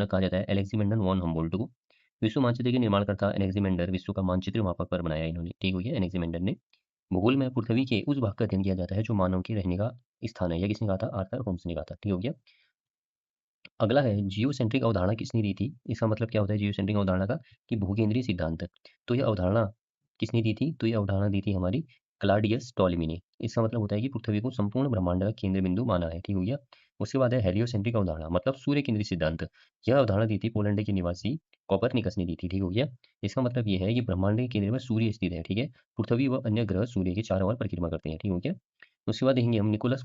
कहा जाता है अलेक्जेंडर वॉन हम्बोल्ट को। विश्व मानचित्र के निर्माणकर्ता अलेक्जेंडर विश्व का मानचित्र मापक पर बनाया इन्होंने, ठीक हो गया, अलेक्जेंडर ने। भूगोल में पृथ्वी के उस भाग का अध्ययन किया जाता है जो मानव के रहने का स्थान है। यह किसने कहा था? आर्थर होम्स ने कहा था, ठीक हो गया। अगला है जियोसेंट्रिक अवधारणा किसने दी थी? इसका मतलब क्या होता है जियोसेंट्रिक अवधारणा का? कि भूकेंद्रीय सिद्धांत। तो यह अवधारणा किसने दी थी? तो यह अवधारणा दी थी हमारी क्लॉडियस टॉलेमी ने। इसका मतलब होता है कि पृथ्वी को संपूर्ण ब्रह्मांड का केंद्र बिंदु माना है, ठीक हो गया। उसके बाद है हेलियोसेंट्रिक अवधारणा, मतलब सूर्य केंद्रीय सिद्धांत। यह अवधारणा दी थी पोलैंड के निवासी कोपरनिकस ने दी थी, ठीक हो गया। इसका मतलब यह है कि ब्रह्मांड के केंद्र में सूर्य स्थित है, ठीक है। पृथ्वी व अन्य ग्रह सूर्य के चारों ओर परिक्रमा करते हैं, ठीक हो गया। उसके बाद देखेंगे हम निकोलस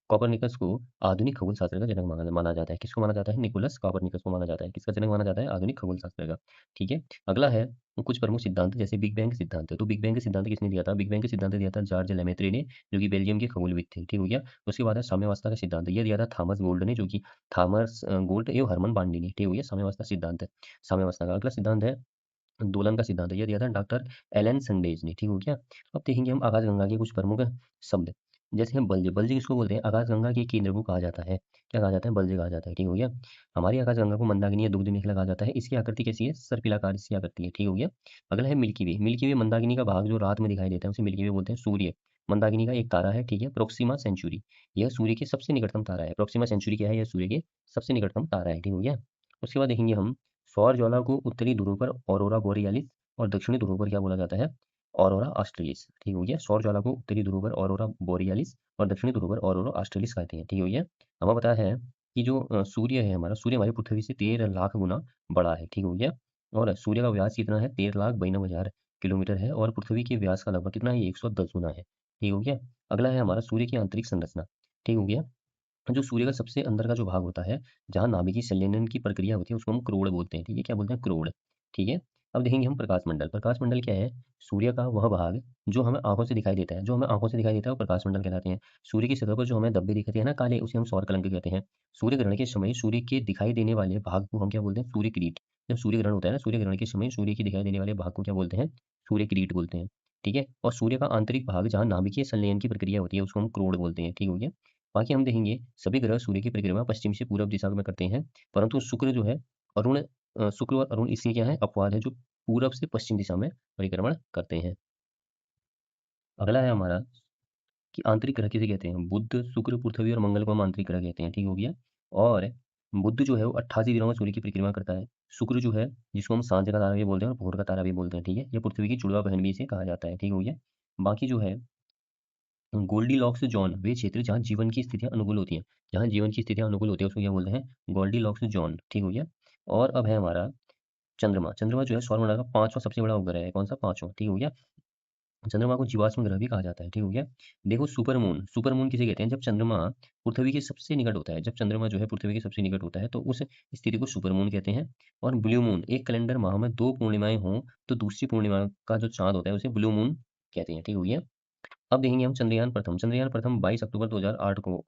कोपरनिकस को आधुनिक खगोल शास्त्र का जनक माना माना जाता है। किसको माना जाता है? निकोलस कोपरनिकस को माना जाता है। किसका जनक माना जाता है? आधुनिक खगोल शास्त्र का, ठीक है। अगला है कुछ प्रमुख सिद्धांत जैसे बिग बैंग सिद्धांत। तो बिग बैंग के सिद्धांत किसने दिया था? बिग बैंग के सिद्धांत दिया था जॉर्ज लेमेत्रे ने, जो कि बेल्जियम के खगोलविद थे, ठीक हो गया। उसके बाद है साम्यावस्था का सिद्धांत, यह दिया था थॉमस गोल्ड ने, जो कि थॉमस गोल्ड एवं हरमन बांडी ने, ठीक हो गया। साम्यावस्था सिद्धांत, साम्यावस्था का अगला सिद्धांत है दोलन का सिद्धांत, यह दिया था डॉक्टर एलन संडेज ने, ठीक हो गया। अब देखेंगे हम आकाशगंगा के कुछ प्रमुख शब्द, जैसे हम बल्ज। बल्ज किसको बोलते हैं? आकाशगंगा के केंद्र को कहा जाता है, क्या कहा जाता है? बल्ज कहा जाता है, ठीक हो गया। हमारी आकाशगंगा को मंदाकिनी या दुग्ध मेखला कहा जाता है। इसकी आकृति कैसी है? सर्पिलाकार इसकी आकृति है, ठीक हो गया। अगला है मिल्की वे। मिल्की वे मंदाकिनी का भाग जो रात में दिखाई देता है उसे मिल्की वे बोलते हैं। सूर्य मंदाकिनी का एक तारा है, ठीक है, प्रोक्सिमा सेंचुरी। यह सूर्य के सबसे निकटतम तारा है। प्रोक्सिमा सेंचुरी क्या है? यह सूर्य के सबसे निकटतम तारा है, ठीक हो गया। उसके बाद देखेंगे हम सौर ज्वाला को उत्तरी ध्रुव पर ऑरोरा बोरियालिस और दक्षिणी ध्रुव पर क्या बोला जाता है? ऑरोरा ऑस्ट्रेलिस, ठीक हो गया। सौर ज्वाला को उत्तरी ध्रुव पर ऑरोरा बोरियालिस और दक्षिणी ध्रुव पर ऑरोरा ऑस्ट्रेलिस कहते हैं, ठीक हो गया। हमें पता है कि जो सूर्य है हमारा, सूर्य हमारी पृथ्वी से 13 लाख गुना बड़ा है, ठीक हो गया। और सूर्य का व्यास कितना है? 13,92,000 किलोमीटर है और पृथ्वी के व्यास का लगभग कितना है? 110 गुना है, ठीक हो गया। अगला है हमारा सूर्य की आंतरिक संरचना, ठीक हो गया। जो सूर्य का सबसे अंदर का जो भाग होता है, जहाँ नाभिकीय संलयन की प्रक्रिया होती है, उसको हम क्रोड़ बोलते हैं, ठीक है। क्या बोलते हैं? क्रोड़, ठीक है। अब देखेंगे हम प्रकाश मंडल। प्रकाश मंडल क्या है? सूर्य का वह भाग जो हमें आंखों से दिखाई देता है, जो हमें आंखों से दिखाई देता है वो प्रकाश मंडल कहलाते हैं। सूर्य की सतह पर जो हमें धब्बे दिखते हैं ना काले, उसे हम सौर कलंक कहते हैं। सूर्य ग्रहण के समय सूर्य के दिखाई देने वाले भाग को हम क्या बोलते हैं? सूर्य किरीट। जब सूर्य ग्रहण होता है ना, सूर्य ग्रहण के समय सूर्य के दिखाई देने वाले भाग को क्या बोलते हैं? सूर्य किरीट बोलते हैं, ठीक है। और सूर्य का आंतरिक भाग जहाँ नाभिकीय संलयन की प्रक्रिया होती है उसको हम क्रोड़ बोलते हैं, ठीक हो गया। बाकी हम देखेंगे सभी ग्रह सूर्य की परिक्रमा पश्चिम से पूरब दिशा में करते हैं, परंतु शुक्र जो है शुक्र और अरुण इसकी क्या है? अपवाद है, जो पूरब से पश्चिम दिशा में परिक्रमण करते हैं। अगला है हमारा कि आंतरिक ग्रह किसे कहते हैं? बुध, शुक्र, पृथ्वी और मंगल को हम आंतरिक ग्रह कहते हैं, ठीक हो गया। और बुध जो है वो 88 दिनों में सूर्य की परिक्रमा करता है। शुक्र जो है जिसको हम सांझ का तारा भी बोलते हैं और भोर का तारा भी बोलते हैं, ठीक है। ये पृथ्वी की जुड़वा बहन भी इसे कहा जाता है, ठीक हो गया। बाकी जो है गोल्डीलॉक्स ज़ोन वे क्षेत्र जहाँ जीवन की स्थितियाँ अनुकूल होती हैं, जहाँ जीवन की स्थितियाँ अनुकूल होती हैं उसको क्या बोलते हैं? गोल्डीलॉक्स ज़ोन, ठीक हो गया। और अब है हमारा चंद्रमा। चंद्रमा जो है सौरमंडल का 5वां सबसे बड़ा उपग्रह है। कौन-सा? 5वां, ठीक हो गया। चंद्रमा को जीवाश्म ग्रह भी कहा जाता है, ठीक हो गया। देखो सुपर मून किसे कहते हैं? जब चंद्रमा पृथ्वी के सबसे निकट होता है, जब चंद्रमा जो है पृथ्वी के सबसे निकट होता है तो उस स्थिति को सुपर मून कहते हैं। और ब्लू मून, एक कैलेंडर माह में 2 पूर्णिमाएँ हों तो दूसरी पूर्णिमा का जो चाँद होता है उसे ब्लू मून कहते हैं, ठीक हो गया। अब देखेंगे हम चंद्रयान प्रथम। चंद्रयान प्रथम 22 अक्टूबर 2008 को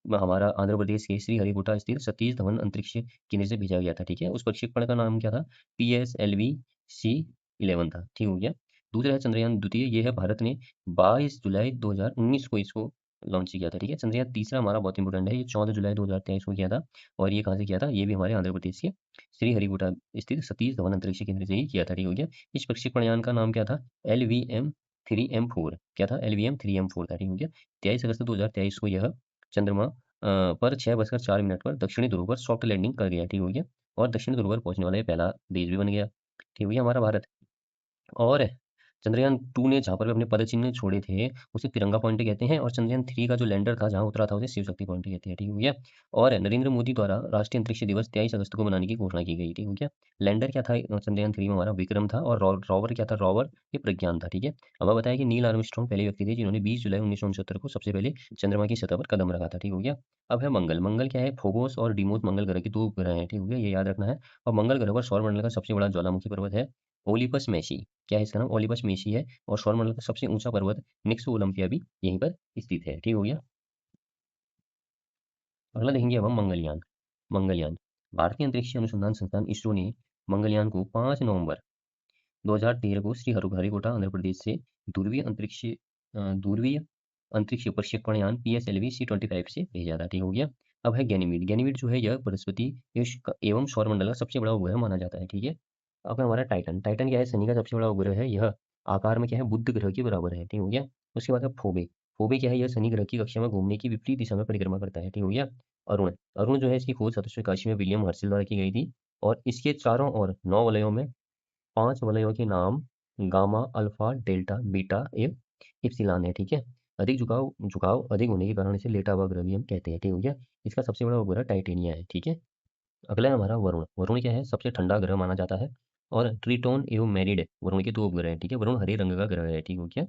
हमारा आंध्र प्रदेश के श्रीहरिकोटा स्थित सतीश धवन अंतरिक्ष केंद्र से भेजा गया था, ठीक है। उस प्रक्षेपण का नाम क्या था? PSLV-C11 था, ठीक हो गया। दूसरा है चंद्रयान द्वितीय, ये है भारत ने 22 जुलाई 2019 को इसको लॉन्च किया था, ठीक है। चंद्रयान तीसरा हमारा बहुत इंपॉर्टेंट है, ये 14 जुलाई 2023 को किया था। और ये कहाँ से किया था? ये भी हमारे आंध्र प्रदेश के श्रीहरिकोटा स्थित सतीश धवन अंतरिक्ष केंद्र से ही किया था, ठीक हो गया। इस प्रक्षेपण यान का नाम क्या था? LVM-3M4, क्या था? LVM-3M4 था, ठीक हो गया। 23 अगस्त 2023 को यह चंद्रमा पर 6:04 पर दक्षिणी ध्रुव पर सॉफ्ट लैंडिंग कर गया, ठीक हो गया। और दक्षिणी ध्रुव पर पहुंचने वाला ये पहला देश भी बन गया, ठीक हो गया, हमारा भारत। और चंद्रयान 2 ने जहाँ पर भी अपने पद चिन्ह छोड़े थे उसे तिरंगा पॉइंट कहते हैं। और चंद्रयान 3 का जो लैंडर था जहाँ उतरा था उसे शिव शक्ति पॉइंट कहते हैं, ठीक हो गया। और नरेंद्र मोदी द्वारा राष्ट्रीय अंतरिक्ष दिवस 23 अगस्त को मनाने की घोषणा की गई, ठीक हो गया। लैंडर क्या था? चंद्रयान 3 में हमारा विक्रम था। और रोवर क्या था? रोवर ये प्रज्ञान था, ठीक है। अब मैं बताया कि नील आर्मस्ट्रांग पहले व्यक्ति थे जिन्होंने 20 जुलाई 1969 को सबसे पहले चंद्रमा की सतह पर कदम रखा था, ठीक हो गया। अब है मंगल। मंगल क्या है? फोबोस और डीमोस मंगल ग्रह के 2 उपग्रह हैं, ठीक हो गया, ये याद रखना है। और मंगल ग्रह पर सौरमंडल का सबसे बड़ा ज्वालामुखी पर्वत है ओलिपस मेसी। क्या है इसका नाम? ओलिपस मेसी है। और सौरमंडल का सबसे ऊंचा पर्वत निक्सो ओलंपिया भी यहीं पर स्थित है, ठीक हो गया। अगला देखेंगे अब हम मंगलयान। मंगलयान भारतीय अंतरिक्ष अनुसंधान संस्थान इसरो ने मंगलयान को 5 नवंबर 2013 को श्रीहरिकोटा आंध्र प्रदेश से ध्रुवीय अंतरिक्ष प्रक्षेपण यान PSLV-C25 से भेजा था, ठीक हो गया। अब है गैनीमीड। गैनीमीड जो है यह बृहस्पति एवं सौरमंडल का सबसे बड़ा उपग्रह माना जाता है, ठीक है। अब है हमारा टाइटन। टाइटन क्या है, शनि का सबसे बड़ा उपग्रह है। यह आकार में क्या है, बुध ग्रह के बराबर है, ठीक हो गया। उसके बाद है फोबे। फोबे क्या है, यह शनि ग्रह की कक्षा में घूमने की विपरीत दिशा में परिक्रमा करता है, ठीक हो गया। अरुण। अरुण जो है इसकी खोज 1781 में विलियम हर्शल द्वारा की गई थी, और इसके चारों ओर 9 वलयों में 5 वलयों के नाम गामा, अल्फा, डेल्टा, बीटा एवं इप्सिलॉन है, ठीक है। अधिक झुकाव झुकाव अधिक होने के कारण इसे लेटा हुआ ग्रह भी हम कहते हैं, ठीक हो गया। इसका सबसे बड़ा उपग्रह टाइटेनिया है, ठीक है। अगला है हमारा वरुण। वरुण क्या है, सबसे ठंडा ग्रह माना जाता है, और ट्रिटोन एवं मेरिड वरुण के 2 उपग्रह हैं, ठीक है। वरुण हरे रंग का ग्रह है, ठीक हो गया।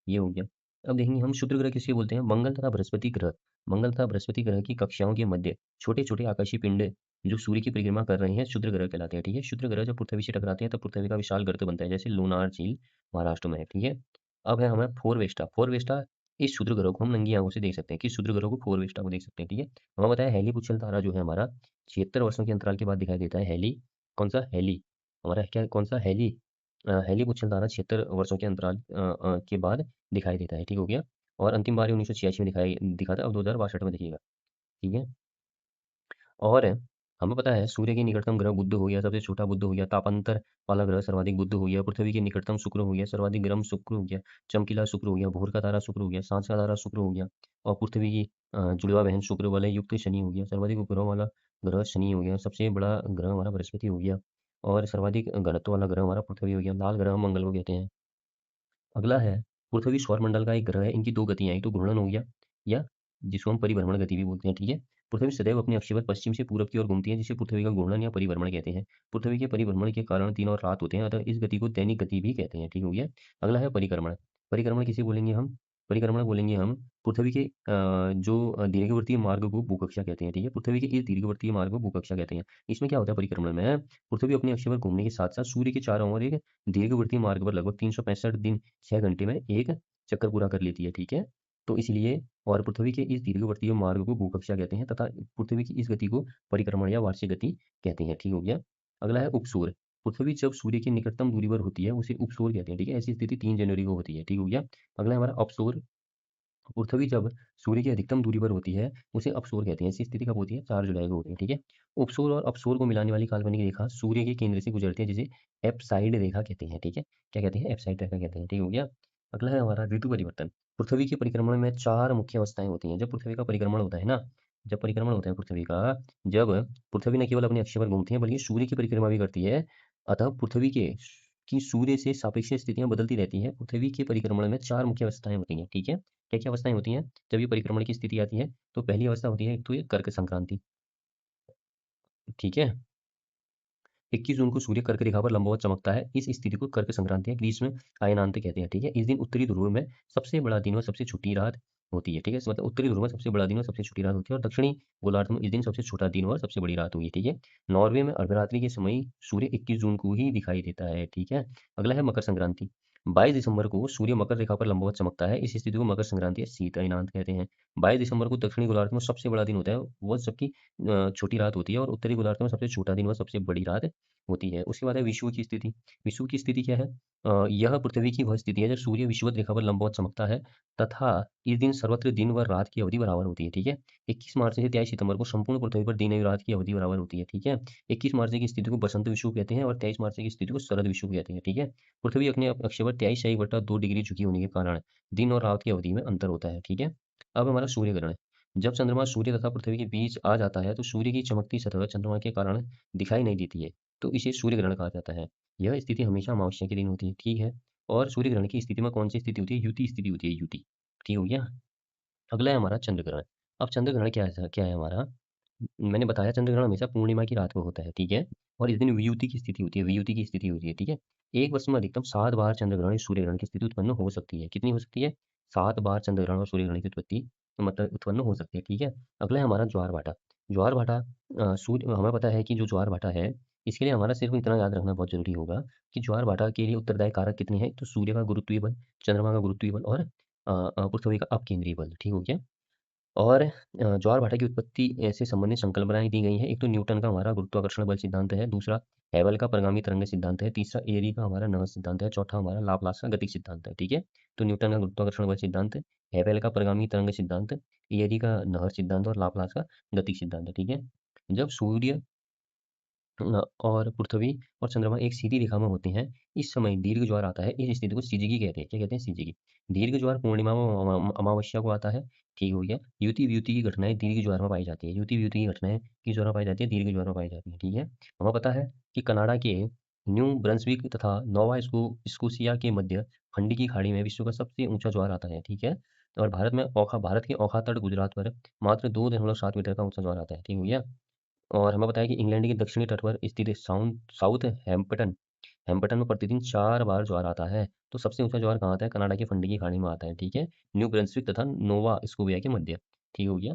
ये हो गया। अब देखेंगे हम शुक्र ग्रह किसे बोलते हैं। मंगल तथा बृहस्पति ग्रह। मंगल तथा बृहस्पति ग्रह की कक्षाओं के मध्य छोटे छोटे आकाशीय पिंड जो सूर्य की परिक्रमा कर रहे हैं क्षुद्र ग्रह कहलाते हैं, ठीक है। क्षुद्र ग्रह जब पृथ्वी से टकराते हैं तब पृथ्वी का विशाल गर्त बनता है, जैसे लोनार झील महाराष्ट्र में है, ठीक है। अब है हमारा फोरवेस्टा। फोरवेस्टा, इस क्षुद्र ग्रह को हम नंगी आंखों से देख सकते हैं, कि क्षुद्र ग्रह को फोरवेस्टा को देख सकते हैं, ठीक है। हमें बताया हेली पुच्छल तारा जो है हमारा 76 वर्षों के अंतराल के बाद दिखाई देता है। हेली, कौन सा हेली, हमारा क्या कौन सा हेली, हेली पुच्छल तारा 76 वर्षों के अंतराल के बाद दिखाई देता है, ठीक हो गया। और अंतिम बार 1986 में दिखा था, अब 2062 में दिखेगा, ठीक है। और हमें पता है सूर्य के निकटतम ग्रह बुध हो गया, सबसे छोटा बुध हो गया। तापांतर वाला ग्रह सर्वाधिक बुध हो गया। पृथ्वी के निकटतम शुक्र हो गया, सर्वाधिक गर्म शुक्र हो गया। चमकीला शुक्र हो गया। भोर का तारा शुक्र हो गया। सांझ का तारा शुक्र हो गया। और पृथ्वी की जुड़वा बहन शुक्र वाले युक्त शनि हो गया। सर्वाधिक उपग्रहों वाला ग्रह शनि हो गया। सबसे बड़ा ग्रह हमारा बृहस्पति हो गया। और सर्वाधिक घनत्व वाला ग्रह हमारा पृथ्वी हो गया। लाल ग्रह हम मंगल को कहते हैं। अगला है पृथ्वी सौरमंडल का एक ग्रह है। इनकी दो गतियां, एक तो घूर्णन हो गया, या जिसको हम परिभ्रमण गति भी बोलते हैं, ठीक है। पृथ्वी सदैव अपने अक्ष पर पश्चिम से पूरब की ओर घूमती है, जिसे पृथ्वी का घूर्णन या परिभ्रमण कहते हैं। पृथ्वी के परिभ्रमण के कारण दिन और रात होते हैं, अतः इस गति को दैनिक गति भी कहते हैं, ठीक हो गया। अगला है परिक्रमण। परिक्रमण किसे बोलेंगे हम, परिक्रमण बोलेंगे हम पृथ्वी के जो दीर्घवृत्तीय मार्ग को भूकक्षा कहते हैं, ठीक है। पृथ्वी के इस दीर्घवृत्तीय मार्ग को भूकक्षा कहते हैं। इसमें क्या होता है परिक्रमण में, पृथ्वी अपने अक्ष पर घूमने के साथ साथ सूर्य के चारों ओर एक दीर्घवृत्तीय मार्ग पर लगभग 365 दिन 6 घंटे में एक चक्कर पूरा कर लेती है, ठीक है। तो इसलिए और पृथ्वी के इस दीर्घवृत्तीय मार्ग को भूकक्षा कहते हैं, तथा पृथ्वी की इस गति को परिक्रमण या वार्षिक गति कहते हैं, ठीक हो गया। अगला है उपसूर्य। पृथ्वी जब सूर्य की निकटतम दूरी पर होती है उसे उपसूर्य कहते हैं, ठीक है। ऐसी स्थिति 3 जनवरी को होती है, ठीक हो गया। अगला है हमारा अपसूर्य। पृथ्वी जब सूर्य की अधिकतम दूरी पर होती है उसे अपसूर्य कहते हैं। ऐसी स्थिति कब होती है, 4 जुलाई को होती है, ठीक है। उपसूर्य और अपसूर्य को मिलाने वाली काल्पनिक रेखा सूर्य के केंद्र से गुजरती है, जिसे एप्साइड रेखा कहते हैं, ठीक है। क्या कहते हैं, एप्साइड रेखा कहते हैं, ठीक हो गया। अगला है हमारा ऋतु परिवर्तन। पृथ्वी के परिक्रमण में 4 मुख्य अवस्थाएं होती हैं। जब पृथ्वी का परिक्रमण होता है ना, जब परिक्रमण होता है पृथ्वी का, जब पृथ्वी न केवल अपने अक्ष पर घूमती है बल्कि सूर्य की परिक्रमा भी करती है, अतः पृथ्वी के की सूर्य से सापेक्ष स्थितियां बदलती रहती हैं। पृथ्वी के परिक्रमण में 4 मुख्य अवस्थाएं होती हैं, ठीक है। क्या-क्या अवस्थाएँ होती हैं? जब ये परिक्रमण की स्थिति आती है, तो पहली अवस्था होती है एक तो ये कर्क संक्रांति, ठीक है? 21 जून को सूर्य कर्क रेखा पर लंबवत चमकता है। इस स्थिति को कर्क संक्रांति या ग्रीष्म अयनांत कहते हैं, ठीक है? इस दिन उत्तरी ध्रुव में सबसे बड़ा दिन और सबसे छोटी रात होती है, ठीक है? इस मतलब उत्तरी ध्रुव में सबसे बड़ा दिन और सबसे छोटी रात होती है, और दक्षिणी गोलार्ध में इस दिन सबसे छोटा दिन और सबसे बड़ी रात होगी, ठीक है? नॉर्वे में अर्धरात्रि के समय सूर्य 21 जून को ही दिखाई देता है, ठीक है? अगला है मकर संक्रांति। 22 दिसंबर को सूर्य मकर रेखा पर लंबवत चमकता है। इस स्थिति को मकर संक्रांति या शीत अयनांत कहते हैं। 22 दिसंबर को दक्षिणी गोलार्ध में सबसे बड़ा दिन होता है, वह जबकि छोटी रात होती है, और उत्तरी गोलार्ध में सबसे छोटा दिन व सबसे बड़ी रात होती है। उसके बाद है विषुव की स्थिति। विषुव की स्थिति क्या है? यह पृथ्वी की वह स्थिति है जब सूर्य विषुवत रेखा पर लंबवत चमकता है, तथा इस दिन सर्वत्र दिन व रात की अवधि बराबर होती है, ठीक है। 21 मार्च से 23 सितंबर को संपूर्ण पृथ्वी पर दिन एवं रात की अवधि बराबर होती है, ठीक है। 21 मार्च की स्थिति को बसंत विषुव कहते हैं, और 23 मार्च की स्थिति को शरद विषुव कहते हैं, ठीक है। पृथ्वी अपने अक्ष पर 23 डिग्री झुकी होने के कारण दिन और रात की अवधि में अंतर होता है, ठीक है। अब हमारा सूर्य ग्रहण। जब चंद्रमा सूर्य तथा पृथ्वी के बीच आ जाता है तो सूर्य की चमकती सतह चंद्रमा के कारण दिखाई नहीं देती है, तो इसे सूर्य ग्रहण कहा जाता है। यह स्थिति हमेशा अमावस्या के दिन होती है, ठीक है। और सूर्य ग्रहण की स्थिति में कौन सी स्थिति होती है, युति स्थिति होती है, युति, ठीक हो गया। अगला है हमारा चंद्र ग्रहण। अब चंद्र ग्रहण क्या है हमारा, मैंने बताया चंद्र ग्रहण हमेशा पूर्णिमा की रात को होता है, ठीक है। और इस दिन वियुति की स्थिति होती है, वियुति की स्थिति होती है, ठीक है। एक वर्ष में अधिकतम 7 बार चंद्र ग्रहण या सूर्य ग्रहण की स्थिति उत्पन्न हो सकती है। कितनी हो सकती है, 7 बार चंद्र ग्रहण और सूर्य ग्रहण की उत्पत्ति मतलब उत्पन्न हो सकती है, ठीक है। अगला है हमारा ज्वार भाटा। ज्वार भाटा, सूर्य हमें पता है कि जो ज्वार भाटा है, इसके लिए हमारा सिर्फ इतना याद रखना बहुत जरूरी होगा कि ज्वार भाटा के लिए उत्तरदायी कारक कितने हैं, तो सूर्य का गुरुत्वीय बल, चंद्रमा का गुरुत्वीय बल, और पृथ्वी का अपकेंद्रीय बल, ठीक हो गया। और ज्वार-भाटा की उत्पत्ति से संबंधित संकल्पनाएँ दी गई हैं। एक तो न्यूटन का हमारा गुरुत्वाकर्षण बल सिद्धांत है, दूसरा हेबल का परिगामी तरंग सिद्धांत है, तीसरा एरी का हमारा नमन सिद्धांत है, चौथा हमारा लाप्लास का गतिज सिद्धांत है, ठीक है? तो न्यूटन का गुरुत्वाकर्षण बल सिद्धांत, हेबल का परिगामी तरंग सिद्धांत, एरी का नहर सिद्धांत और लाप्लास का गतिज सिद्धांत, ठीक है? जब सूर्य और पृथ्वी और चंद्रमा एक सीधी रेखा में होते हैं, इस समय दीर्घ ज्वार आता है। इस स्थिति को सिजीगी कहते हैं। क्या कहते हैं? सिजीगी। दीर्घ ज्वार पूर्णिमा व अमावस्या को आता है। ठीक हो गया। युति-वियुति की घटनाएँ दीर्घ ज्वार में पाई जाती है। युति-वियुति की घटनाएँ किस ज्वार में पाई जाती है? दीर्घ ज्वार में पाई जाती है। ठीक है। हमें पता है कि कनाडा के न्यू ब्रंसविक तथा नोवा स्कोशिया के मध्य फंडी की खाड़ी में विश्व का सबसे ऊंचा ज्वार आता है। ठीक है। और भारत के ओखा तट गुजरात पर मात्र 2.7 मीटर का ऊंचा ज्वार आता है। ठीक हो गया। और हमें बताया कि इंग्लैंड के दक्षिणी तट पर स्थित साउथ हैम्पटन हैम्पटन में प्रतिदिन 4 बार ज्वार आता है। तो सबसे ऊंचा ज्वार कहाँ आता है? कनाडा की फंडी की खाड़ी में आता है। ठीक है। न्यू ब्रंसविक तथा नोवा स्कोबिया के मध्य। ठीक हो गया।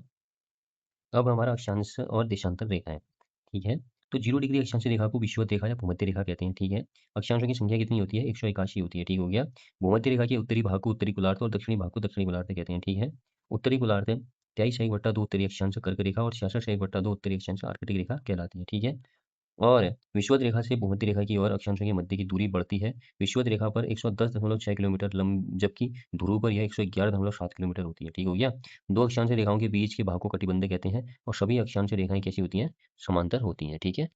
अब हमारा अक्षांश और देशांतर रेखा है। ठीक है। तो 0 डिग्री अक्षांश रेखा को विषुवत रेखा या भूमध्य रेखा कहते हैं। ठीक है। अक्षांशों की संख्या कितनी होती है? 181 होती है। ठीक हो गया। भूमध्य रेखा के उत्तरी भाग को उत्तरी गोलार्ध और दक्षिणी भाग को दक्षिणी गोलार्ध कहते हैं। ठीक है। उत्तरी गोलार्ध 23 1/2 उत्तरी अक्षांश कर्क रेखा और 66 1/2 उत्तरी अक्षांश आर्कटिक रेखा कहलाती है। ठीक है। और विषुवत रेखा से भूमध्य रेखा की ओर अक्षांशों के मध्य की दूरी बढ़ती है। विषुवत रेखा पर 110.6 किलोमीटर जबकि ध्रुव पर यह 111.7 किलोमीटर होती है। ठीक हो गया। दो अक्षांश रेखाओं के बीच के भाग को कटिबंध कहते हैं और सभी अक्षांश रेखाएं कैसी होती हैं? समांतर होती हैं। ठीक है।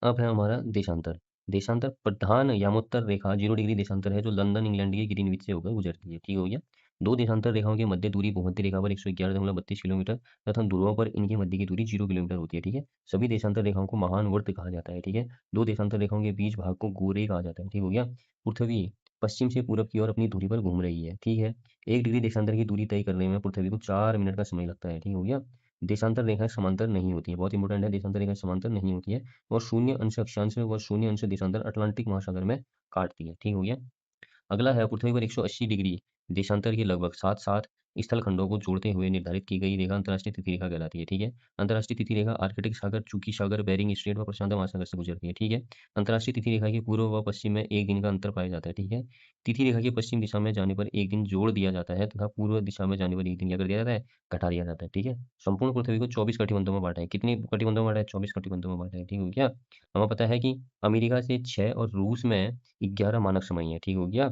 अब है हमारा देशांतर। देशांतर प्रधान यामोत्तर रेखा 0 डिग्री देशांतर है जो लंदन इंग्लैंड के ग्रीनविच से होकर गुजरती है। ठीक हो गया। दो देशांतर रेखाओं के मध्य दूरी भूमध्य रेखा पर 111.32 किलोमीटर तथा ध्रुवों पर इनके मध्य की दूरी 0 किलोमीटर होती है। ठीक है। सभी देशांतर रेखाओं को महान वर्त कहा जाता है। ठीक है। दो देशांतर रेखाओं के बीच भाग को गोरे कहा जाता है। ठीक हो गया। पृथ्वी पश्चिम से पूरब की ओर अपनी धुरी पर घूम रही है। ठीक है। 1 डिग्री देशांतर की दूरी तय करने में पृथ्वी को 4 मिनट का समय लगता है। ठीक हो गया। देशांतर रेखाएं समांतर नहीं होती है। बहुत इंपॉर्टेंट है। देशांतर रेखाएं समांतर नहीं होती है और शून्य अंश अक्षांश व शून्य अंश देशांतर अटलांटिक महासागर में काटती है। ठीक हो गया। अगला है पृथ्वी पर 180 डिग्री देशांतर के लगभग सात सात स्थल खंडों को जोड़ते हुए निर्धारित की गई रेखा अंतर्राष्ट्रीय तिथि रेखा कहलाती है। ठीक है। अंतर्राष्ट्रीय तिथि रेखा आर्कटिक सागर, चुकी सागर, बेरिंग स्ट्रेट व प्रशांत महासागर से गुजरती है। ठीक है। अंतर्राष्ट्रीय तिथि रेखा के पूर्व व पश्चिम में एक दिन का अंतर पाया जाता है। ठीक है। तिथि रेखा के पश्चिम दिशा में जाने पर एक दिन जोड़ दिया जाता है तथा पूर्व दिशा में जाने पर एक दिन क्या कर दिया जाता है? घटा दिया जाता है। ठीक है। संपूर्ण पृथ्वी को 24 कटिबंधों में बांटा है। कितनी कटिबंधों में बांटा है? 24 कटिबंधों में बांटा है। ठीक हो गया। हमें पता है कि अमेरिका से 6 और रूस में 11 मानक समय है। ठीक हो गया।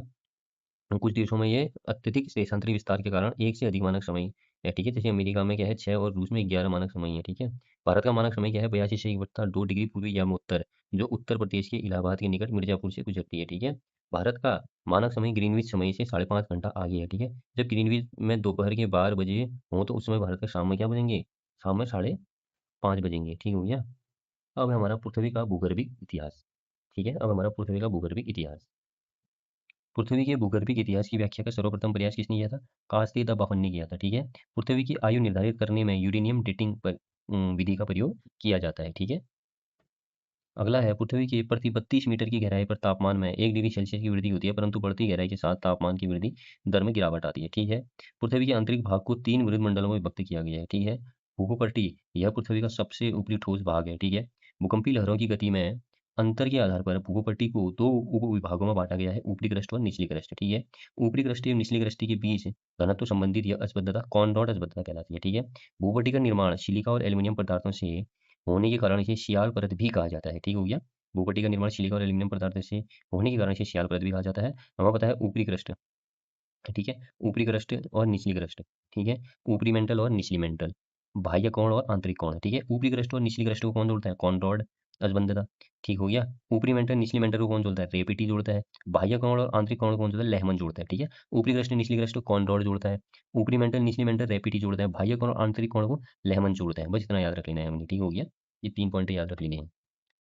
कुछ देशों में ये अत्यधिक देशांतरी विस्तार के कारण एक से अधिक मानक समय है। ठीक है। जैसे अमेरिका में क्या है? 6 और रूस में 11 मानक समय है। ठीक है। भारत का मानक समय क्या है? 82 से 1/2 डिग्री पूर्वी यामोत्तर जो उत्तर प्रदेश के इलाहाबाद के निकट मिर्जापुर से गुजरती है। ठीक है। भारत का मानक समय ग्रीनविच समय से 5.5 घंटा आगे है। ठीक है। जब ग्रीनविच में दोपहर के 12 बजे हो तो उस समय भारत के शाम में क्या बजेंगे? शाम में 5:30 बजेंगे। ठीक हो गया। अब है हमारा पृथ्वी का भूगर्भिक इतिहास। ठीक है। अब हमारा पृथ्वी का भूगर्भिक इतिहास। पृथ्वी के भूगर्भिक इतिहास की व्याख्या का सर्वप्रथम प्रयास किसने किया था? कास्ते द बाफन ने किया था। ठीक है। पृथ्वी की आयु निर्धारित करने में यूरेनियम डेटिंग विधि का प्रयोग किया जाता है। ठीक है। अगला है पृथ्वी के प्रति 32 मीटर की गहराई पर तापमान में 1 डिग्री सेल्सियस की वृद्धि होती है परंतु बढ़ती गहराई के साथ तापमान की वृद्धि दर में गिरावट आती है। ठीक है। पृथ्वी के आंतरिक भाग को 3 मृदमंडलों में विभक्त किया गया है। ठीक है। भूपट्टी यह पृथ्वी का सबसे ऊपरी ठोस भाग है। ठीक है। भूकंपी लहरों की गति में अंतर के आधार पर भूपट्टी को दो उप विभागों में बांटा गया है, ऊपरी क्रस्ट और निचली क्रस्ट। ठीक है। ऊपरी क्रस्ट एवं निचली क्रस्ट के बीच घनत्व संबंधित यह असबद्धता कॉनरॉड असबद्धता कहलाती है। ठीक है। भूपट्टी का निर्माण सिलिका और एल्यूमिनियम पदार्थों से होने के कारण इसे सियाल परत भी कहा जाता है। ठीक हो गया। भूपट्टी का निर्माण सिलिका और एल्यूमिनियम पदार्थ से होने के कारण इसे सियाल परत भी कहा जाता है। हमें पता है ऊपरी क्रस्ट। ठीक है। ऊपरी क्रस्ट और निचली क्रस्ट। ठीक है। ऊपरी मेंटल और निचली मेंटल। बाह्य कोण और आंतरिक कोण। ठीक है। ऊपरी क्रस्ट और निचली क्रस्ट को कौन जोड़ता है? कॉनरॉड असबंधता। ठीक हो गया। ऊपरी मेंटल निचली मेंटल को कौन जोड़ता है? रेपिटी जोड़ता है। बाह्य कोण और आंतरिक कोण को कौन जोड़ता है? लेहमन जोड़ता है। ठीक है। ऊपरी क्रस्ट निचली क्रस्ट को कॉनरॉड जोड़ता है। ऊपरी मेंटल निचली मेंटल रेपिटी जोड़ता है। बाह्य कोण और आंतरिक कोण को लेहमन जोड़ता है। बस इतना याद रख लेना है हमने। ठीक हो गया। ये 3 पॉइंट याद रख लेने हैं।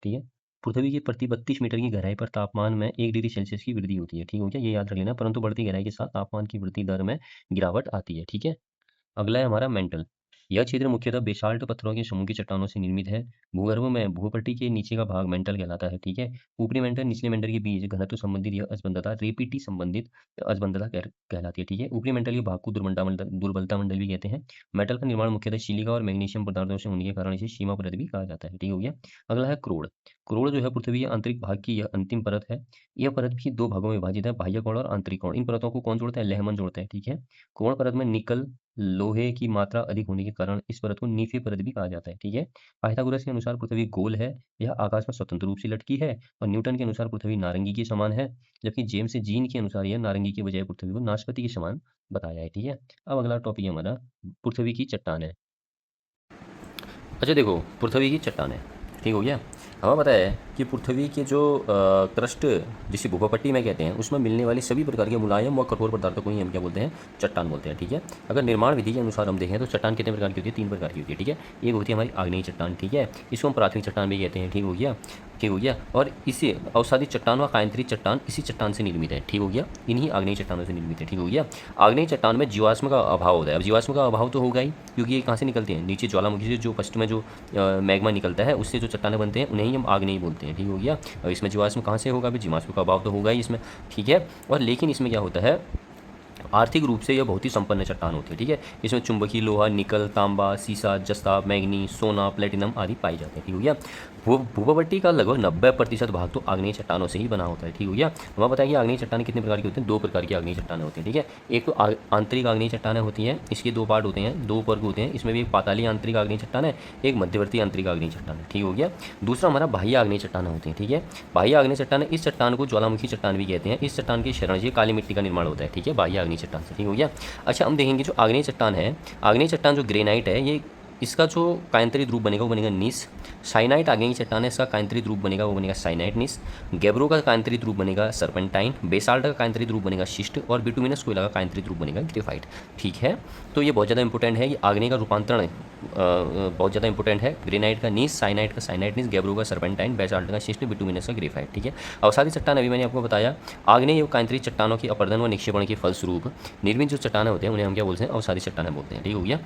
ठीक है। पृथ्वी के प्रति 32 मीटर की गहराई पर तापमान में 1 डिग्री सेल्सियस की वृद्धि होती है। ठीक हो गया। ये याद रख लेना परंतु बढ़ती गहराई के साथ तापमान की वृद्धि दर में गिरावट आती है। ठीक है। अगला है हमारा मेंटल। यह क्षेत्र मुख्यतः बेसाल्ट पत्थरों के समूह की चट्टानों से निर्मित है। भूगर्भ में भूपट्टी के नीचे का भाग मेंटल कहलाता है। ठीक है। ऊपरी मेंटल निचले मेंटल के बीच घनत्व संबंधित यह असबंधता रेपिटी संबंधित असबंधता कहलाती है। ठीक है। ऊपरी मेंटल के भाग को दुर्बलता मंडल भी कहते हैं। मेटल का निर्माण मुख्यतः सिलिका और मैग्नीशियम पदार्थों से होने के कारण इसे सीमा परत भी कहा जाता है। ठीक हो गया। अगला है क्रोड़। क्रोड़ जो है पृथ्वी के आंतरिक भाग की यह अंतिम परत है। यह परत भी दो भागों में विभाजित है, बाह्य कोण और आंतरिक कोण। इन परतों को कौन जोड़ता है? लेहमन जोड़ता है। ठीक है। कोण परत में निकल लोहे की मात्रा अधिक होने के कारण इस परत को नीफी परत भी कहा जाता है। ठीक है। पाइथागोरस के अनुसार पृथ्वी गोल है, यह आकाश में स्वतंत्र रूप से लटकी है, और न्यूटन के अनुसार पृथ्वी नारंगी के समान है, जबकि जेम्स जीन के अनुसार यह नारंगी के बजाय पृथ्वी को नाशपाती के समान बताया है। ठीक है। अब अगला टॉपिक हमारा पृथ्वी की चट्टान है। अच्छा देखो, पृथ्वी की चट्टानें, ठीक हो गया। हमें पता है कि पृथ्वी के जो क्रस्ट, जिसे भूपट्टी में कहते हैं, उसमें मिलने वाली सभी प्रकार के मुलायम व कठोर पदार्थों को ही हम क्या बोलते हैं, चट्टान बोलते हैं। ठीक है। अगर निर्माण विधि के अनुसार हम देखें तो चट्टान कितने प्रकार की होती है, 3 प्रकार की होती है। ठीक है। एक होती है हमारी आग्नेय चट्टान, ठीक है, इसको हम प्राथमिक चट्टान भी कहते हैं। ठीक हो गया, ठीक हो गया। और इसे अवसादी चट्टान व कायंत्री चट्टान इसी चट्टान से निर्मित है। ठीक हो गया, इन्हीं आग्नेय चट्टानों से निर्मित है। ठीक हो गया। आग्नेय चट्टान में जीवाश्म का अभाव होता है। अब जीवाश्म का अभाव तो होगा ही, क्योंकि ये कहाँ से निकलते हैं, नीचे ज्वालामुखी से जो फर्स्ट में जो मैग्मा निकलता है, उससे जो चट्टानें बनते हैं उन्हें ही हम आग्नेय बोलते हैं। ठीक हो गया। और इसमें जीवाश्म कहाँ से होगा, भी जीवाश्म का अभाव तो होगा ही इसमें। ठीक है। और लेकिन इसमें क्या होता है, आर्थिक रूप से यह बहुत ही संपन्न चट्टान होती है। ठीक है। इसमें चुंबकीय लोहा, निकल, तांबा, सीसा, जस्ता, मैग्नीज, सोना, प्लेटिनम आदि पाई जाते हैं। ठीक हो गया। भूपट्टी का लगभग 90% भाग तो आग्नेय चट्टानों से ही बना होता है। ठीक हो गया। हमें पता है कि आग्नेय चट्टानें कितने प्रकार की होती हैं, 2 प्रकार की आग्नेय चट्टानें होती हैं। ठीक है। एक तो आंतरिक आग्नेय चट्टानें होती हैं, इसके 2 पार्ट होते हैं, 2 वर्ग होते हैं। इसमें भी एक पाताली आंतरिक आग्नेय चट्टान है, एक मध्यवर्ती आंतरिक आग्नेय चट्टान है। ठीक हो गया। दूसरा हमारा बाह्य आग्नेय चट्टान होती है। ठीक है। बाह्य आग्नेय चट्टान, इस चट्टान को ज्वालामुखी चट्टान भी कहते हैं। इस चट्टान के शरण से काली मिट्टी का निर्माण होता है। ठीक है, बाह्य आग्नेय चट्टान से। ठीक हो गया। अच्छा, हम देखेंगे जो आग्नेय चट्टान है, आग्नेय चट्टान जो ग्रेनाइट है, ये इसका जो कायंत्रित रूप बनेगा वो बनेगा नीस। साइनाइट आग्नेय चट्टान है, इसका कायंत्रित रूप बनेगा वो बनेगा साइनाइट नीस। गैब्रो का कायंत्रित रूप बनेगा सर्पेंटाइन। बेसाल्ट का कायंत्रित रूप बनेगा शिस्ट। और बिटुमिनस कोयला का कायंत्रित रूप बनेगा ग्रेफाइट। ठीक है। तो ये बहुत ज़्यादा इंपॉर्टेंट है, ये आग्नेय का रूपांतरण बहुत ज़्यादा इंपॉर्टेंट है। ग्रेनाइट का नीस, साइनाइट का साइनाइट नीस, गैब्रो का सर्पेंटाइन, बेसाल्ट का शिस्ट, बिटुमिनस का ग्रेफाइट। ठीक है। अवसादी चट्टान अभी मैंने आपको बताया, आग्नेय एवं कायंत्रित चट्टानों की अपर्दन व निक्षेपण के फलस्वरूप निर्मित जो चट्टानें होते हैं उन्हें हम क्या बोलते हैं, अवसादी चट्टानें बोलते हैं। ठीक हो गया।